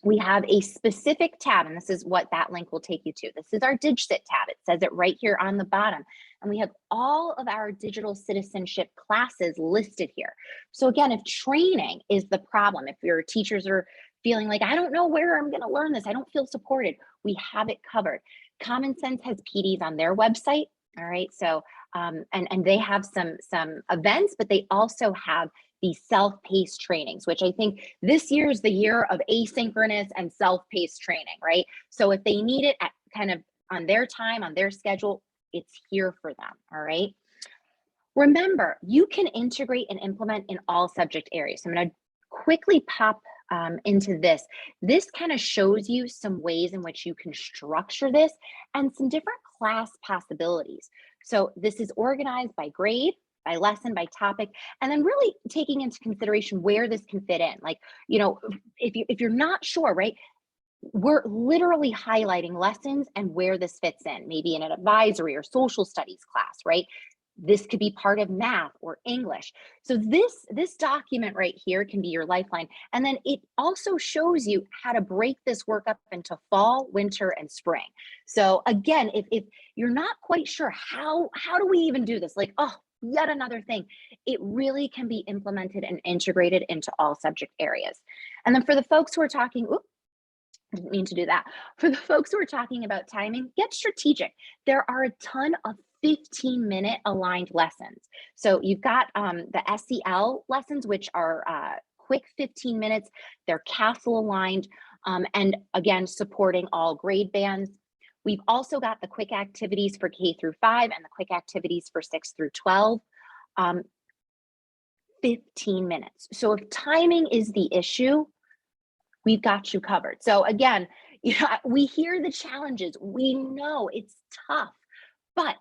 We have a specific tab, and this is what that link will take you to. This is our DigCit tab. It says it right here on the bottom. And we have all of our digital citizenship classes listed here. So again, if training is the problem, if your teachers are feeling like, I don't know where I'm going to learn this, I don't feel supported, we have it covered. Common Sense has PDs on their website. All right. So, and they have some events, but they also have these self-paced trainings, which I think this year is the year of asynchronous and self-paced training, right? So if they need it at kind of on their time, on their schedule, it's here for them, all right? Remember, you can integrate and implement in all subject areas. So I'm gonna quickly pop into this. This kind of shows you some ways in which you can structure this and some different class possibilities. So this is organized by grade, by lesson, by topic, and then really taking into consideration where this can fit in. Like, you know, if you're not sure, right, we're literally highlighting lessons and where this fits in, maybe in an advisory or social studies class, right? This could be part of math or English. So this document right here can be your lifeline. And then it also shows you how to break this work up into fall, winter, and spring. So again, if you're not quite sure how do we even do this? Like, oh, yet another thing. It really can be implemented and integrated into all subject areas. And then for the folks who are talking, oops, I didn't mean to do that. For the folks who are talking about timing, get strategic. There are a ton of 15-minute aligned lessons. So you've got the SEL lessons, which are quick 15 minutes. They're CASEL aligned, and again, supporting all grade bands. We've also got the quick activities for K through 5 and the quick activities for 6 through 12. 15 minutes. So if timing is the issue, we've got you covered. So again, we hear the challenges. We know it's tough, but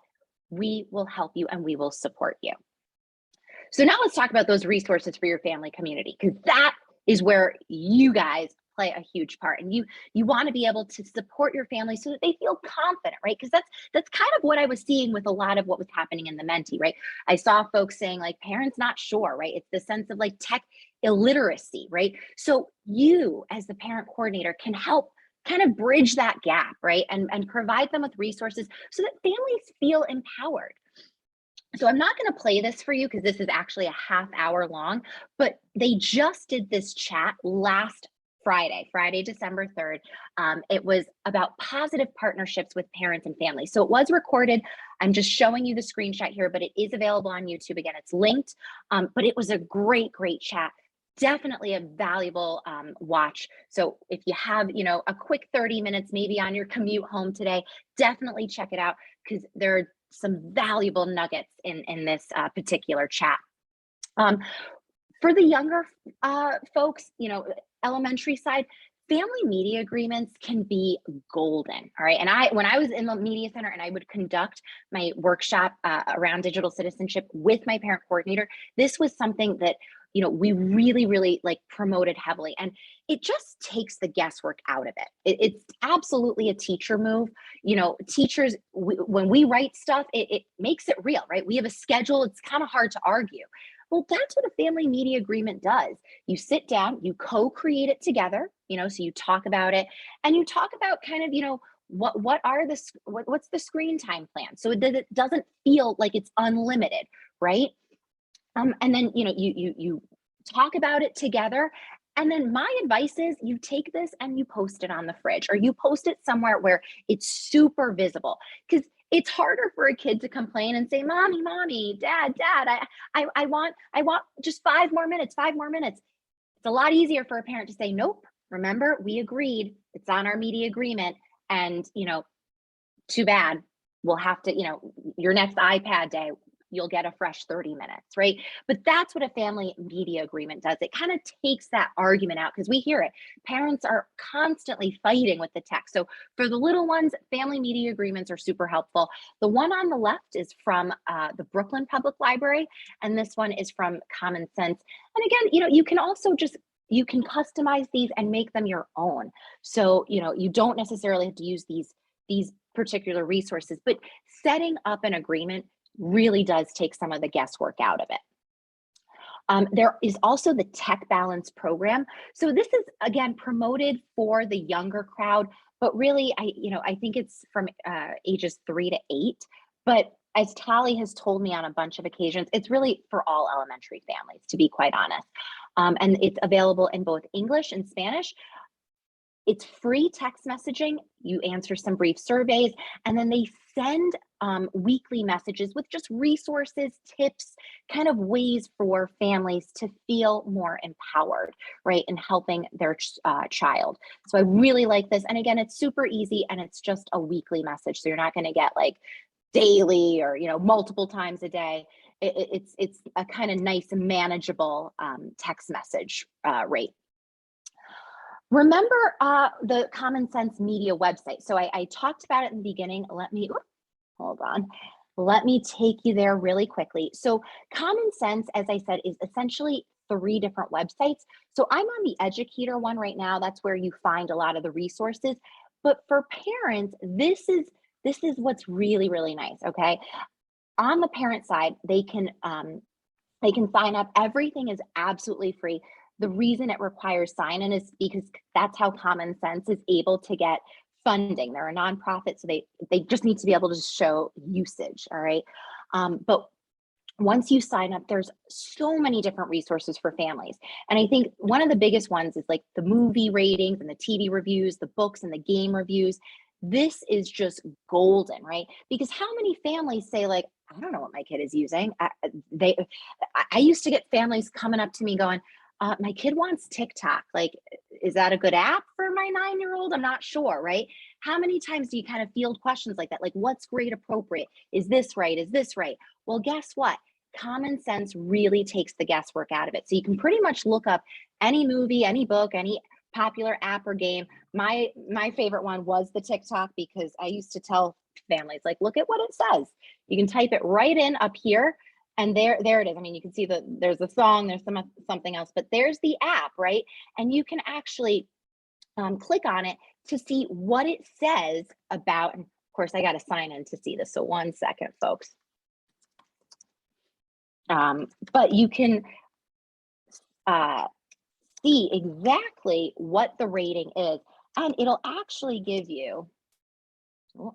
we will help you and we will support you. So now let's talk about those resources for your family community, because that is where you guys play a huge part. And you want to be able to support your family so that they feel confident, right? Because that's kind of what I was seeing with a lot of what was happening in the Menti, right? I saw folks saying like, parents not sure, right? It's the sense of like tech illiteracy, right? So you as the parent coordinator can help kind of bridge that gap, right? And provide them with resources so that families feel empowered. So I'm not going to play this for you because this is actually a half hour long, but they just did this chat last Friday, December 3rd. It was about positive partnerships with parents and families. So it was recorded. I'm just showing you the screenshot here, but it is available on YouTube. Again, it's linked, but it was a great chat. Definitely a valuable watch. So if you have, a quick 30 minutes, maybe on your commute home today, definitely check it out because there are some valuable nuggets in this particular chat. For the younger folks, elementary side, family media agreements can be golden. All right. And when I was in the media center and I would conduct my workshop around digital citizenship with my parent coordinator, this was something that we really like promoted heavily, and it just takes the guesswork out of it. It's absolutely a teacher move. Teachers, when we write stuff, it makes it real, right? We have a schedule. It's kind of hard to argue. Well, that's what a family media agreement does. You sit down, you co-create it together, so you talk about it and you talk about kind of, what's the screen time plan? So it doesn't feel like it's unlimited, right? And then, you talk about it together. And then my advice is you take this and you post it on the fridge, or you post it somewhere where it's super visible, because it's harder for a kid to complain and say, mommy, dad, I want just 5 more minutes. It's a lot easier for a parent to say, nope, remember, we agreed, it's on our media agreement. And, too bad, we'll have to, your next iPad day, you'll get a fresh 30 minutes, right? But that's what a family media agreement does. It kind of takes that argument out, because we hear it. Parents are constantly fighting with the text. So for the little ones, family media agreements are super helpful. The one on the left is from the Brooklyn Public Library, and this one is from Common Sense. And again, you can also you can customize these and make them your own. So, you don't necessarily have to use these particular resources, but setting up an agreement really does take some of the guesswork out of it. There is also the Tech Balance program. So this is, again, promoted for the younger crowd, but really, I think it's from ages 3 to 8. But as Tali has told me on a bunch of occasions, it's really for all elementary families, to be quite honest. And it's available in both English and Spanish. It's free text messaging. You answer some brief surveys, and then they send weekly messages with just resources, tips, kind of ways for families to feel more empowered, right, in helping their child. So I really like this. And again, it's super easy, and it's just a weekly message. So you're not going to get like daily or, multiple times a day. It's a kind of nice, manageable text message rate. Remember the Common Sense Media website. So I talked about it in the beginning. Hold on. Let me take you there really quickly. So Common Sense, as I said, is essentially 3 different websites. So I'm on the educator one right now. That's where you find a lot of the resources. But for parents, this is what's really nice, okay? on the parent side, they can sign up. Everything is absolutely free. The reason it requires sign-in is because that's how Common Sense is able to get funding. They're a nonprofit, so they just need to be able to show usage, all right? But once you sign up, there's so many different resources for families. And I think one of the biggest ones is like the movie ratings and the TV reviews, the books and the game reviews. This is just golden, right? Because how many families say like, I don't know what my kid is using. I used to get families coming up to me going, my kid wants TikTok. Like, is that a good app for my 9-year-old? I'm not sure, right? How many times do you kind of field questions like that? Like, what's grade appropriate? Is this right? Is this right? Well, guess what? Common Sense really takes the guesswork out of it. So you can pretty much look up any movie, any book, any popular app or game. My favorite one was the TikTok, because I used to tell families, like, look at what it says. You can type it right in up here, and there it is. I mean, you can see there's a song, there's something else, but there's the app, right? And you can actually click on it to see what it says about, and of course I got to sign in to see this. So 1 second, folks. But you can see exactly what the rating is, and it'll actually give you, oh,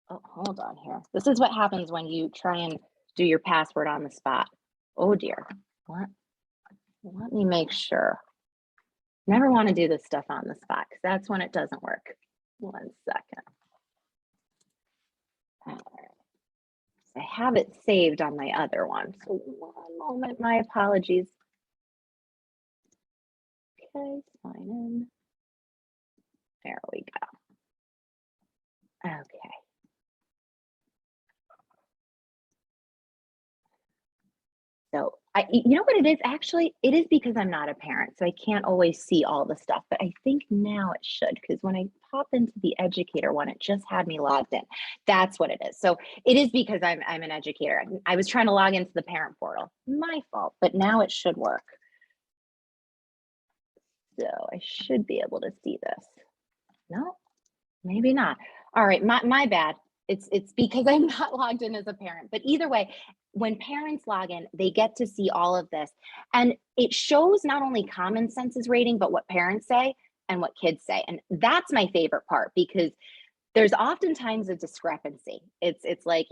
hold on here. This is what happens when you try and do your password on the spot. Oh dear, let me make sure. Never want to do this stuff on the spot, because that's when it doesn't work. 1 second. All right. I have it saved on my other one. So 1 moment, my apologies. Okay, sign in. There we go. Okay. So you know what it is? Actually, it is because I'm not a parent, so I can't always see all the stuff, but I think now it should, because when I pop into the educator one, it just had me logged in. That's what it is. So it is because I'm an educator. I was trying to log into the parent portal. My fault, but now it should work. So I should be able to see this. No, maybe not. All right, my bad. It's because I'm not logged in as a parent. But either way, when parents log in, they get to see all of this. And it shows not only Common Sense's rating, but what parents say and what kids say. And that's my favorite part, because there's oftentimes a discrepancy. It's like,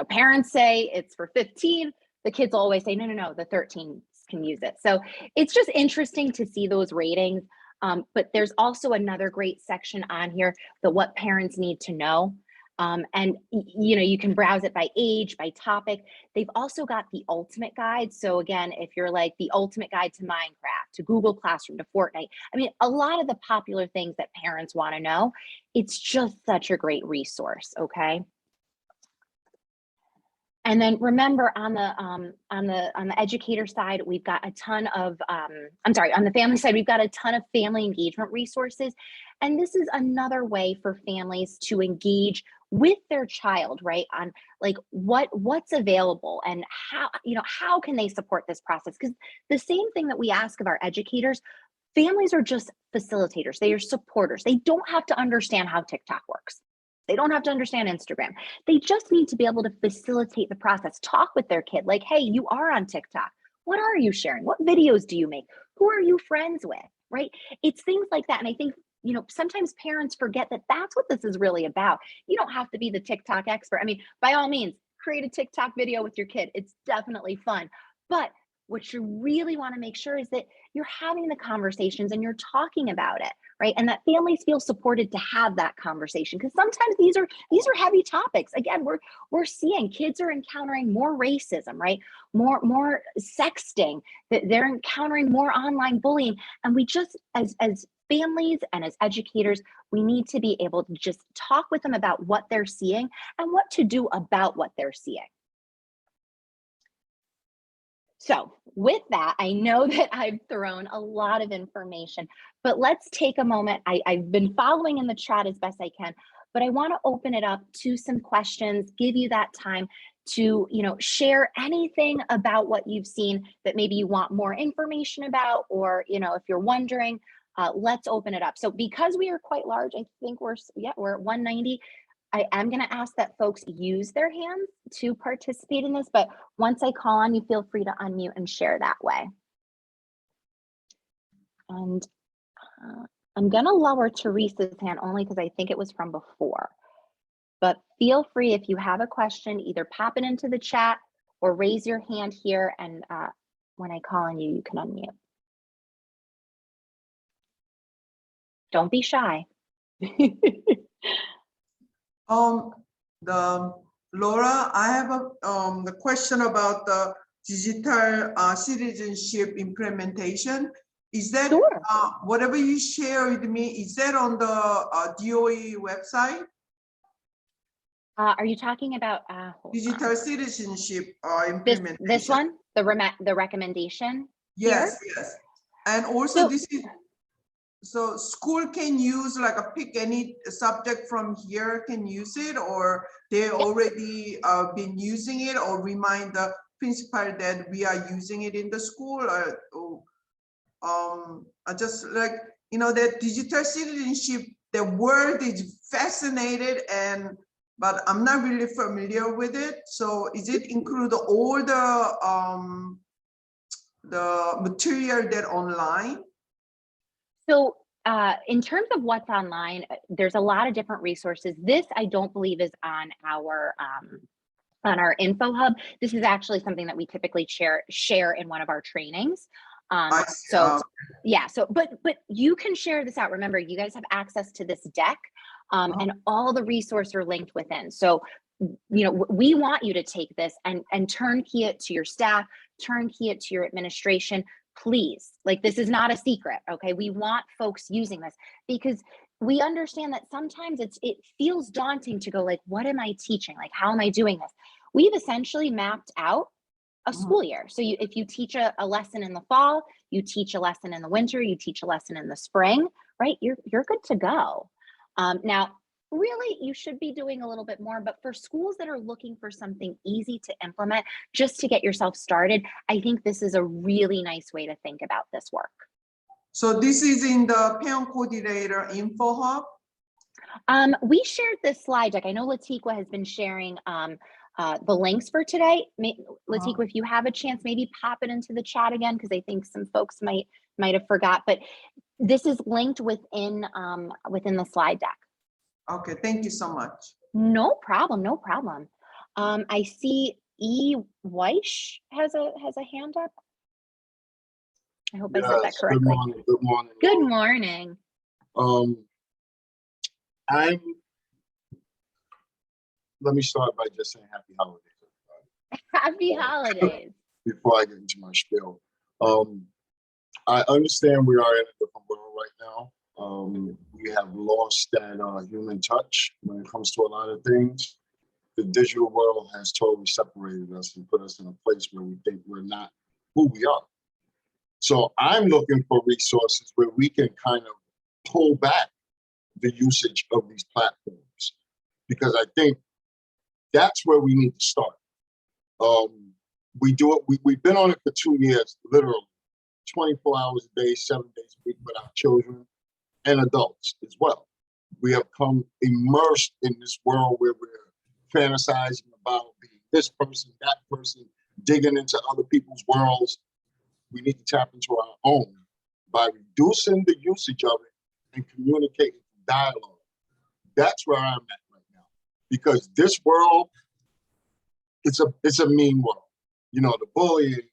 parents say it's for 15, the kids always say, no, the 13s can use it. So it's just interesting to see those ratings. But there's also another great section on here, the what parents need to know. And you can browse it by age, by topic. They've also got the ultimate guide. So again, if you're like the ultimate guide to Minecraft, to Google Classroom, to Fortnite, I mean, a lot of the popular things that parents want to know, it's just such a great resource, okay? And then remember, on the educator side, we've got a ton of, on the family side, we've got a ton of family engagement resources. And this is another way for families to engage with their child, right? On like what's available and how can they support this process? Because the same thing that we ask of our educators, families are just facilitators. They are supporters. They don't have to understand how TikTok works. They don't have to understand Instagram. They just need to be able to facilitate the process. Talk with their kid like, hey, you are on TikTok. What are you sharing? What videos do you make? Who are you friends with, right? It's things like that. And I think, sometimes parents forget that that's what this is really about. You don't have to be the TikTok expert. I mean, by all means, create a TikTok video with your kid. It's definitely fun. But what you really want to make sure is that you're having the conversations and you're talking about it, right? And that families feel supported to have that conversation, because sometimes these are heavy topics. Again, we're seeing kids are encountering more racism, right? More sexting, that they're encountering more online bullying, and we just as families and as educators, we need to be able to just talk with them about what they're seeing and what to do about what they're seeing. So with that, I know that I've thrown a lot of information, but let's take a moment. I've been following in the chat as best I can, but I want to open it up to some questions, give you that time to share anything about what you've seen that maybe you want more information about, or if you're wondering, let's open it up. So because we are quite large, I think we're at 190. I am going to ask that folks use their hands to participate in this, but once I call on you, feel free to unmute and share that way. And I'm going to lower Teresa's hand only because I think it was from before. But feel free, if you have a question, either pop it into the chat or raise your hand here, and when I call on you, you can unmute. Don't be shy.
Laura, I have the question about the digital citizenship implementation. Is that
Sure.
whatever you share with me, is that on the DOE website?
Are you talking about
Digital citizenship implementation?
This one, the recommendation?
Yes,
here?
yes. And also this is, so school can use like a pick any subject from here, can use it, or they already been using it, or remind the principal that we are using it in the school, or I just like, you know, that digital citizenship, the word is fascinated, but I'm not really familiar with it. So is it include all the material that online?
So in terms of what's online, there's a lot of different resources. This I don't believe is on our info hub. This is actually something that we typically share in one of our trainings. So but you can share this out. Remember, you guys have access to this deck, and all the resources are linked within. So, you know, we want you to take this and turnkey it to your staff, turnkey it to your administration. Please, like, this is not a secret, okay? We want folks using this because we understand that sometimes it feels daunting to go like, what am I teaching? Like, how am I doing this? We've essentially mapped out a school year. So if you teach a lesson in the fall, you teach a lesson in the winter, you teach a lesson in the spring, right? You're good to go. Now, really, you should be doing a little bit more, but for schools that are looking for something easy to implement just to get yourself started, I think this is a really nice way to think about this work.
So this is in the parent coordinator info hub?
We shared this slide deck. I know Latiqua has been sharing the links for today. Latiqua, if you have a chance, maybe pop it into the chat again, because I think some folks might have forgot, but this is linked within the slide deck.
Okay, thank you so much.
No problem, no problem. I see E. Weish has a hand up. I hope I said that correctly.
Good morning. Good morning.
Good morning.
Let me start by just saying happy holidays, everybody.
Happy holidays.
Before I get into my spiel. I understand we are in a different world right now. We have lost that human touch when it comes to a lot of things. The digital world has totally separated us and put us in a place where we think we're not who we are. So I'm looking for resources where we can kind of pull back the usage of these platforms, because I think that's where we need to start. We've been on it for 2 years, literally 24 hours a day, 7 days a week with our children and adults as well. We have come immersed in this world where we're fantasizing about being this person, that person, digging into other people's worlds. We need to tap into our own by reducing the usage of it and communicating dialogue. That's where I'm at right now, because this world, it's a mean world. You know, the bullying,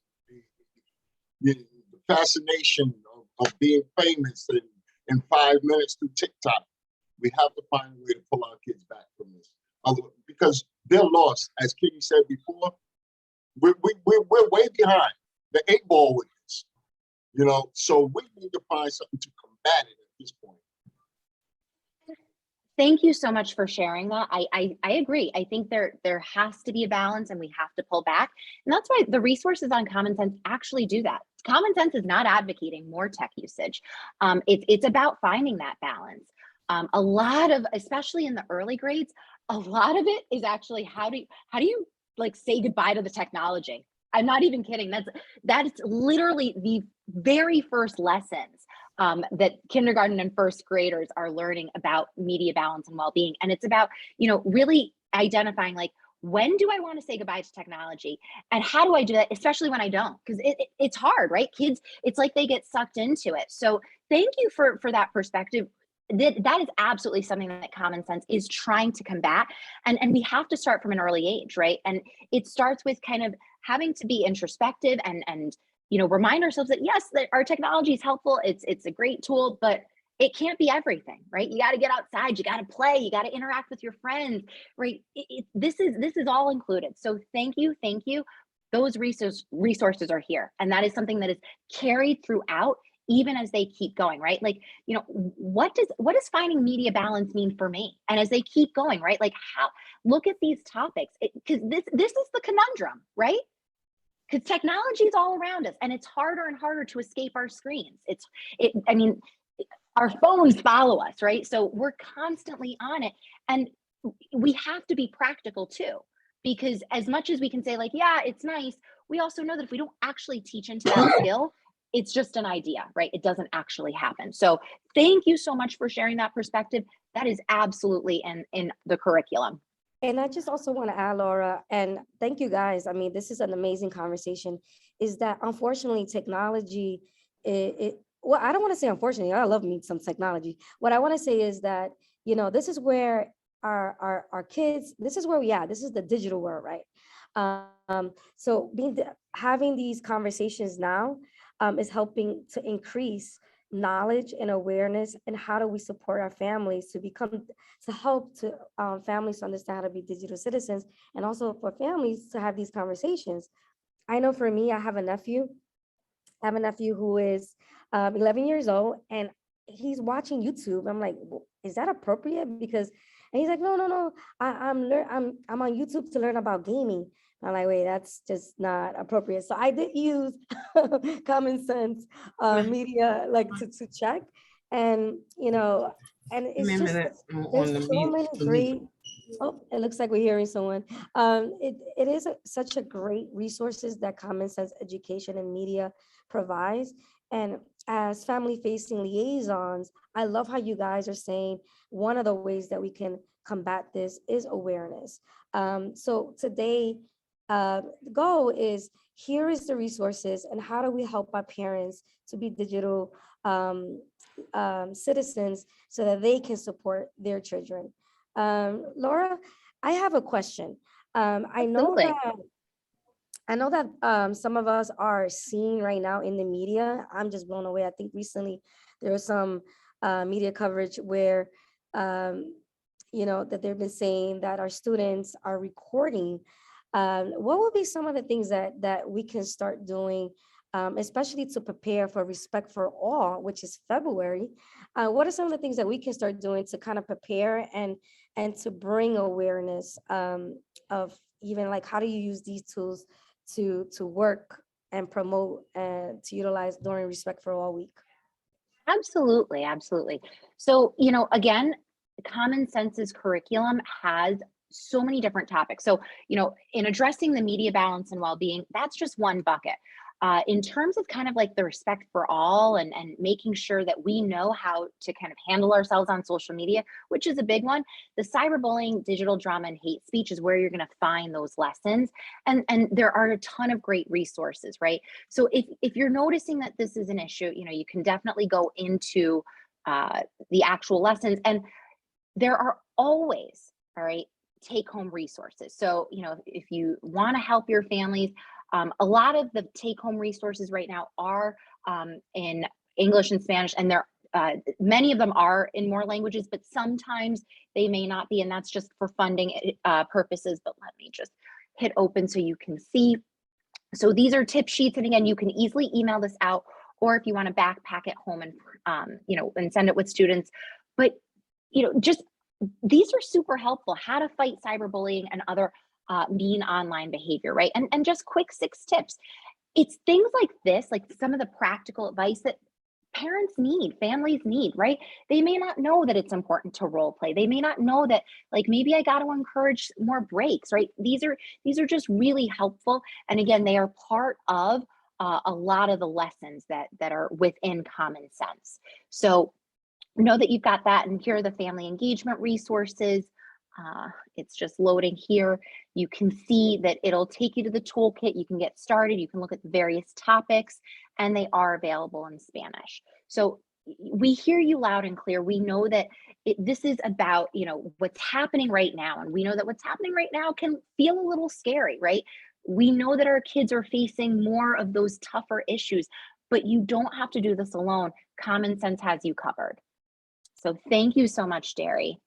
the fascination of being famous in 5 minutes through TikTok. We have to find a way to pull our kids back from this, because they're lost. As Kitty said before, we're way behind the 8 ball with this. You know, so we need to find something to combat it at this point.
Thank you so much for sharing that. I agree. I think there has to be a balance, and we have to pull back. And that's why the resources on Common Sense actually do that. Common Sense is not advocating more tech usage. It's about finding that balance. A lot of, especially in the early grades, a lot of it is actually how do you like say goodbye to the technology? I'm not even kidding. That's literally the very first lessons that kindergarten and first graders are learning about media balance and well-being. And it's about, really identifying, like, when do I want to say goodbye to technology, and how do I do that, especially when I don't, because it's hard, right? Kids, it's like they get sucked into it. So thank you for that perspective. That is absolutely something that Common Sense is trying to combat, and we have to start from an early age, right? And it starts with kind of having to be introspective and remind ourselves that yes, that our technology is helpful, it's a great tool, but it can't be everything, right? You got to get outside, you got to play, you got to interact with your friends, right? This is all included. So thank you. Those resources are here, and that is something that is carried throughout, even as they keep going, right? Like, what does finding media balance mean for me? And as they keep going, right? Like, how, look at these topics, because this is the conundrum, right? Because technology is all around us, and it's harder and harder to escape our screens. I mean, our phones follow us, right? So we're constantly on it, and we have to be practical too, because as much as we can say, like, yeah, it's nice, we also know that if we don't actually teach into that skill, it's just an idea, right? It doesn't actually happen. So thank you so much for sharing that perspective. That is absolutely in the curriculum.
And I just also want to add, Laura, and thank you guys. I mean, this is an amazing conversation, is that unfortunately technology, well, I don't want to say unfortunately, I love me some technology. What I want to say is that, this is where our kids, this is where we are. This is the digital world, right? So having these conversations now is helping to increase knowledge and awareness, and how do we support our families to help families to understand how to be digital citizens, and also for families to have these conversations. I know for me, I have a nephew who is 11 years old, and he's watching YouTube. I'm like, well, is that appropriate? And he's like, no, I'm on YouTube to learn about gaming. I'm like, wait, that's just not appropriate. So I did use Common Sense media, like to check, and and it's just there's so many great. Oh, it looks like we're hearing someone. It is such a great resources that Common Sense Education and Media provides. And as family-facing liaisons, I love how you guys are saying one of the ways that we can combat this is awareness. So today, the goal is, here is the resources, and how do we help our parents to be digital citizens so that they can support their children. Laura, I have a question. I know that some of us are seeing right now in the media. I'm just blown away. I think recently there was some media coverage where, that they've been saying that our students are recording. What would be some of the things that we can start doing, especially to prepare for Respect for All, which is February? What are some of the things that we can start doing to kind of prepare and to bring awareness of even like, how do you use these tools to work and promote and to utilize during Respect for All week?
Absolutely. So, again, Common Sense's curriculum has so many different topics. So, in addressing the media balance and well-being, that's just one bucket. In terms of kind of like the respect for all and making sure that we know how to kind of handle ourselves on social media, which is a big one, the cyberbullying, digital drama, and hate speech is where you're going to find those lessons. And there are a ton of great resources, right? So if you're noticing that this is an issue, you can definitely go into the actual lessons. And there are always, all right, take home resources. So, if you want to help your families, a lot of the take home resources right now are in English and Spanish, and many of them are in more languages, but sometimes they may not be, and that's just for funding purposes. But let me just hit open so you can see. So these are tip sheets, and again, you can easily email this out, or if you want to backpack it home and and send it with students. But just these are super helpful. How to fight cyberbullying and other mean online behavior, right? And just quick 6 tips. It's things like this, like some of the practical advice that parents need, families need, right? They may not know that it's important to role play. They may not know that, like, maybe I got to encourage more breaks, right? These are just really helpful. And again, they are part of a lot of the lessons that are within common sense. So know that you've got that, and here are the family engagement resources. It's just loading here. You can see that it'll take you to the toolkit. You can get started. You can look at the various topics, and they are available in Spanish. So we hear you loud and clear. We know that this is about, what's happening right now. And we know that what's happening right now can feel a little scary, right? We know that our kids are facing more of those tougher issues, but you don't have to do this alone. Common sense has you covered. So thank you so much, Derry.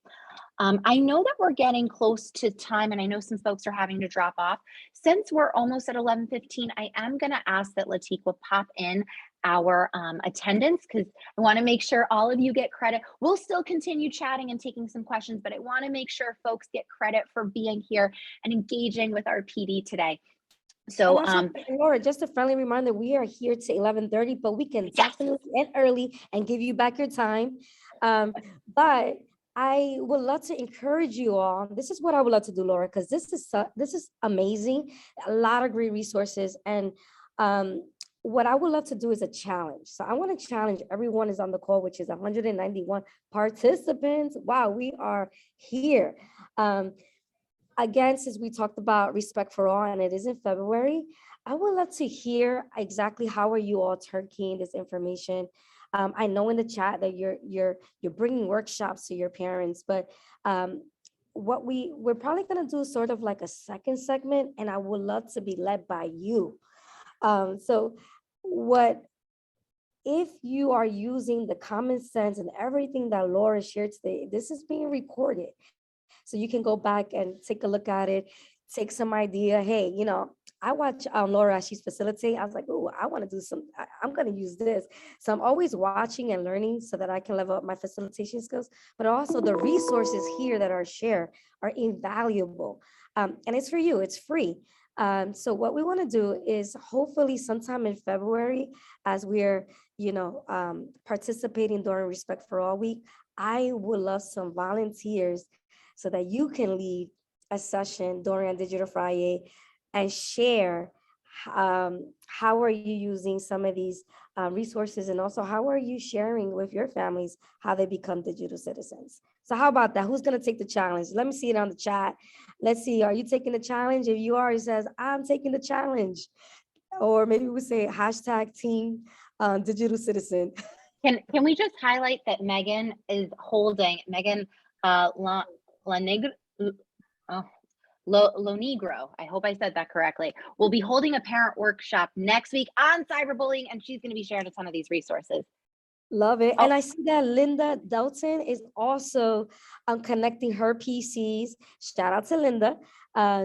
I know that we're getting close to time, and I know some folks are having to drop off. Since we're almost at 11:15, I am going to ask that Latika pop in our attendance, because I want to make sure all of you get credit. We'll still continue chatting and taking some questions, but I want to make sure folks get credit for being here and engaging with our PD today. So,
Laura, just a friendly reminder, we are here to 11:30, but we can definitely end early and give you back your time. But I would love to encourage you all. This is what I would love to do, Laura, because this is amazing. A lot of great resources. And what I would love to do is a challenge. So I want to challenge everyone is on the call, which is 191 participants. Wow, we are here. Again, since we talked about respect for all, and it is in February, I would love to hear exactly how are you all turnkeying this information. I know in the chat that you're bringing workshops to your parents, but what we're probably gonna do sort of like a second segment, and I would love to be led by you. So if you are using the common sense and everything that Laura shared today, this is being recorded. So you can go back and take a look at it, take some idea. Hey, I watch Laura as she's facilitating. I was like, oh, I want to do I'm going to use this. So I'm always watching and learning so that I can level up my facilitation skills, but also the resources here that are shared are invaluable. And it's for you, it's free. So what we want to do is hopefully sometime in February, as we're, participating during Respect for All Week, I would love some volunteers so that you can lead a session during a Digital Friday and share how are you using some of these resources, and also how are you sharing with your families how they become digital citizens. So how about that? Who's going to take the challenge? Let me see it on the chat. Let's see, are you taking the challenge? If you are, it says, I'm taking the challenge. Or maybe we say hashtag team digital citizen.
Can we just highlight that Megan is holding, Megan Lonegro, I hope I said that correctly, will be holding a parent workshop next week on cyberbullying, and she's going to be sharing a ton of these resources.
Love it. And I see that Linda Dalton is also connecting her PCs. Shout out to Linda.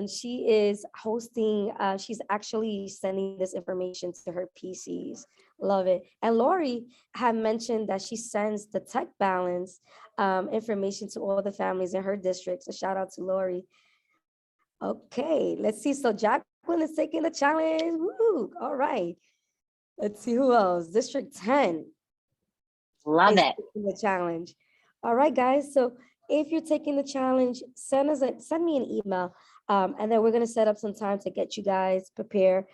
She is hosting, she's actually sending this information to her PCs. Love it. And Lori had mentioned that she sends the tech balance information to all the families in her district. So shout out to Lori. Okay, let's see. So Jacqueline is taking the challenge. Woo! All right. Let's see who else. District 10.
Love it.
The challenge. All right, guys. So if you're taking the challenge, send me an email, and then we're gonna set up some time to get you guys prepared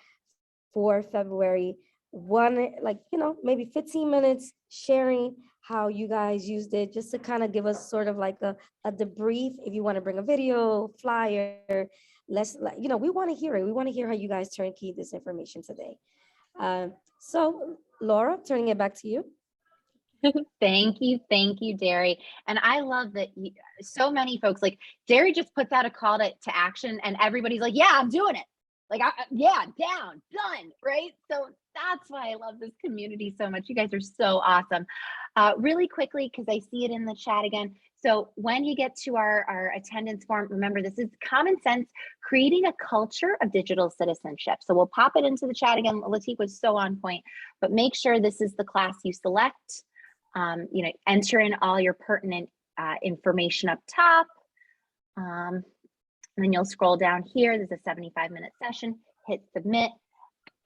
for February 1. Like, maybe 15 minutes sharing how you guys used it, just to kind of give us sort of like a debrief. If you want to bring a video, flyer, we want to hear it. We want to hear how you guys turnkey this information today. So Laura, turning it back to you.
Thank you, Derry. And I love that so many folks, like Derry just puts out a call to action, and everybody's like, yeah, I'm doing it. Like, yeah, down, done, right? So that's why I love this community so much. You guys are so awesome. Really quickly, because I see it in the chat again. So when you get to our attendance form, remember, this is common sense, creating a culture of digital citizenship. So we'll pop it into the chat again. Latif was so on point, but make sure this is the class you select. Enter in all your pertinent information up top. And then you'll scroll down here. There's a 75-minute session, hit submit,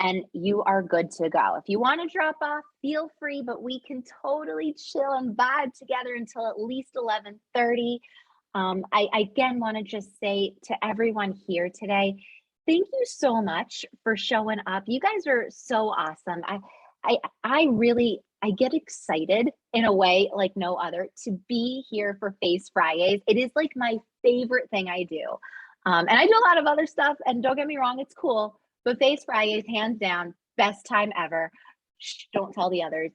and you are good to go. If you want to drop off, feel free, but we can totally chill and vibe together until at least 11:30. I again want to just say to everyone here today, thank you so much for showing up. You guys are so awesome. I really I get excited in a way like no other to be here for Face Fridays. It is like my favorite thing I do. And I do a lot of other stuff, and don't get me wrong, it's cool. But Face Fridays, hands down, best time ever. Shh, don't tell the others.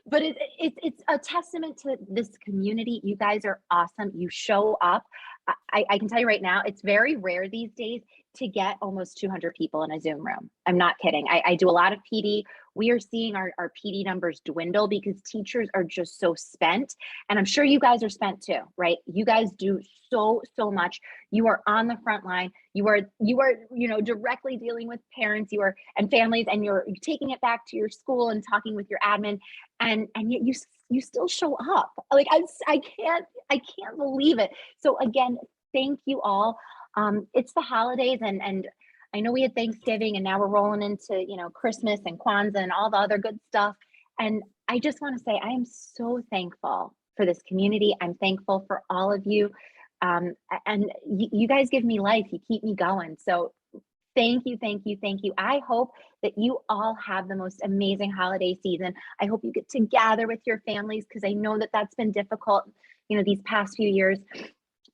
But it's a testament to this community. You guys are awesome. You show up. I can tell you right now, it's very rare these days to get almost 200 people in a Zoom room. I'm not kidding. I do a lot of PD. We are seeing our PD numbers dwindle because teachers are just so spent. And I'm sure you guys are spent too, right? You guys do so much. You are on the front line. You are, directly dealing with parents, and families, and you're taking it back to your school and talking with your admin. And yet you still show up. Like I can't believe it. So again, thank you all. It's the holidays, and I know we had Thanksgiving, and now we're rolling into Christmas and Kwanzaa and all the other good stuff. And I just want to say I am so thankful for this community. I'm thankful for all of you, and you guys give me life. You keep me going. So thank you. I hope that you all have the most amazing holiday season. I hope you get to gather with your families, because I know that that's been difficult, these past few years.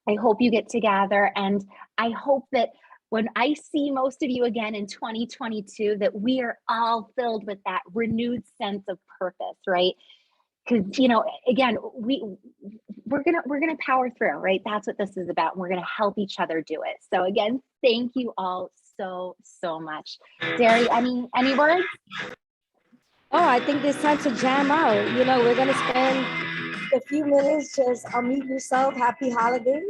I hope you get to gather, and I hope that when I see most of you again in 2022, that we are all filled with that renewed sense of purpose, right? Because again, we're gonna power through, right? That's what this is about. We're gonna help each other do it. So again, thank you all so much. Derry, any words?
Oh, I think it's time to jam out. We're gonna spend a few minutes just unmute yourself. Happy holidays.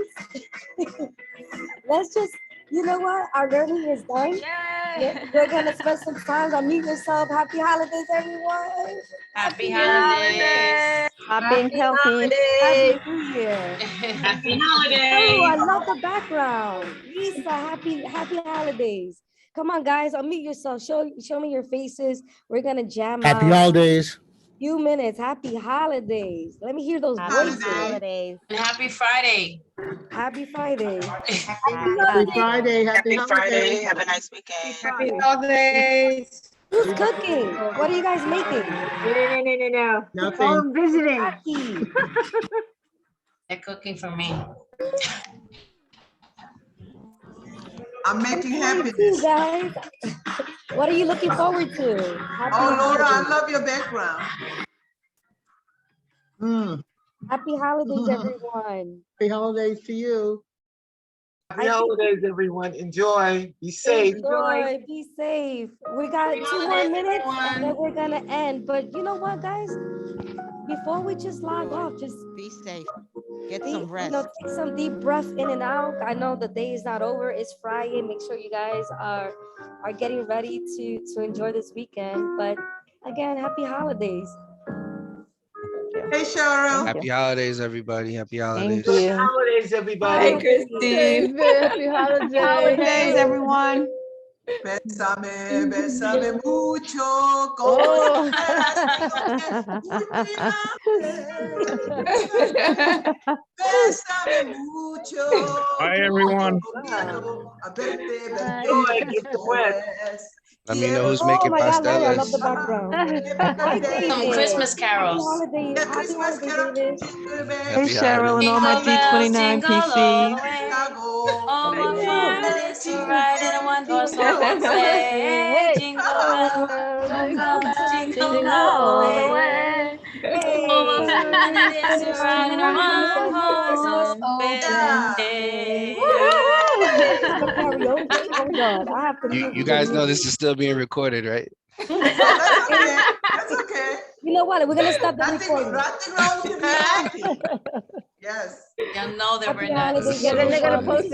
Let's just, what? Our learning is done.
Yay!
We're gonna spend some time. Unmute yourself. Happy holidays, everyone.
Happy holidays.
Happy and healthy.
Happy New Year.
Happy
Oh,
holidays.
I love the background. Lisa, happy holidays. Come on, guys, unmute yourself. Show me your faces. We're gonna jam out.
Happy holidays.
Few minutes. Happy holidays. Let me hear those voices.
Holidays.
And happy Friday.
Happy Friday.
Happy Friday. Happy
Friday.
holidays.
Have a nice weekend.
Happy holidays.
Who's cooking? What are you guys making?
No.
Nothing.
I'm visiting.
Jackie.
They're cooking for me.
I'm making
You
happiness.
guys. What are you looking forward to? Happy
Oh, Laura, I
holidays.
love your background.
Happy holidays, everyone.
Happy holidays to you.
Happy holidays, everyone. Enjoy. Be safe.
Enjoy. Be safe. We got 2 more minutes and then we're gonna end. But you know what, guys? Before we just log off, just
Be safe. Get some rest.
take some deep breath in and out. I know the day is not over. It's Friday. Make sure you guys are getting ready to enjoy this weekend. But again, happy holidays.
Hey, Cheryl.
Happy holidays, everybody. Happy holidays.
Thank you.
Happy holidays, everybody.
Christine.
Happy holidays, everyone.
Bésame, bésame mucho. Como Bésame mucho.
Hi, everyone.
Let me know who's
Oh
making
my God, Larry, I love the
pastelas.
background.
Some Christmas carols.
Happy
Christmas
holidays,
carol.
David.
Happy
Cheryl and all
holidays.
my
Jingle bells,
D29
jingle all
PCs.
the way. All my fun it is to ride in a one-horse open sleigh.
Hey.
Jingle bells, jingle all the way. All my fun it is to ride in a one-horse open sleigh.
Karaoke? Oh God, I have to
You guys know this is still being recorded, right?
That's okay. That's okay.
You know what? We're gonna stop the
Nothing
recording.
wrong to be happy. Yes.
You'll know that
Happy
we're nuts.
holidays, everyone.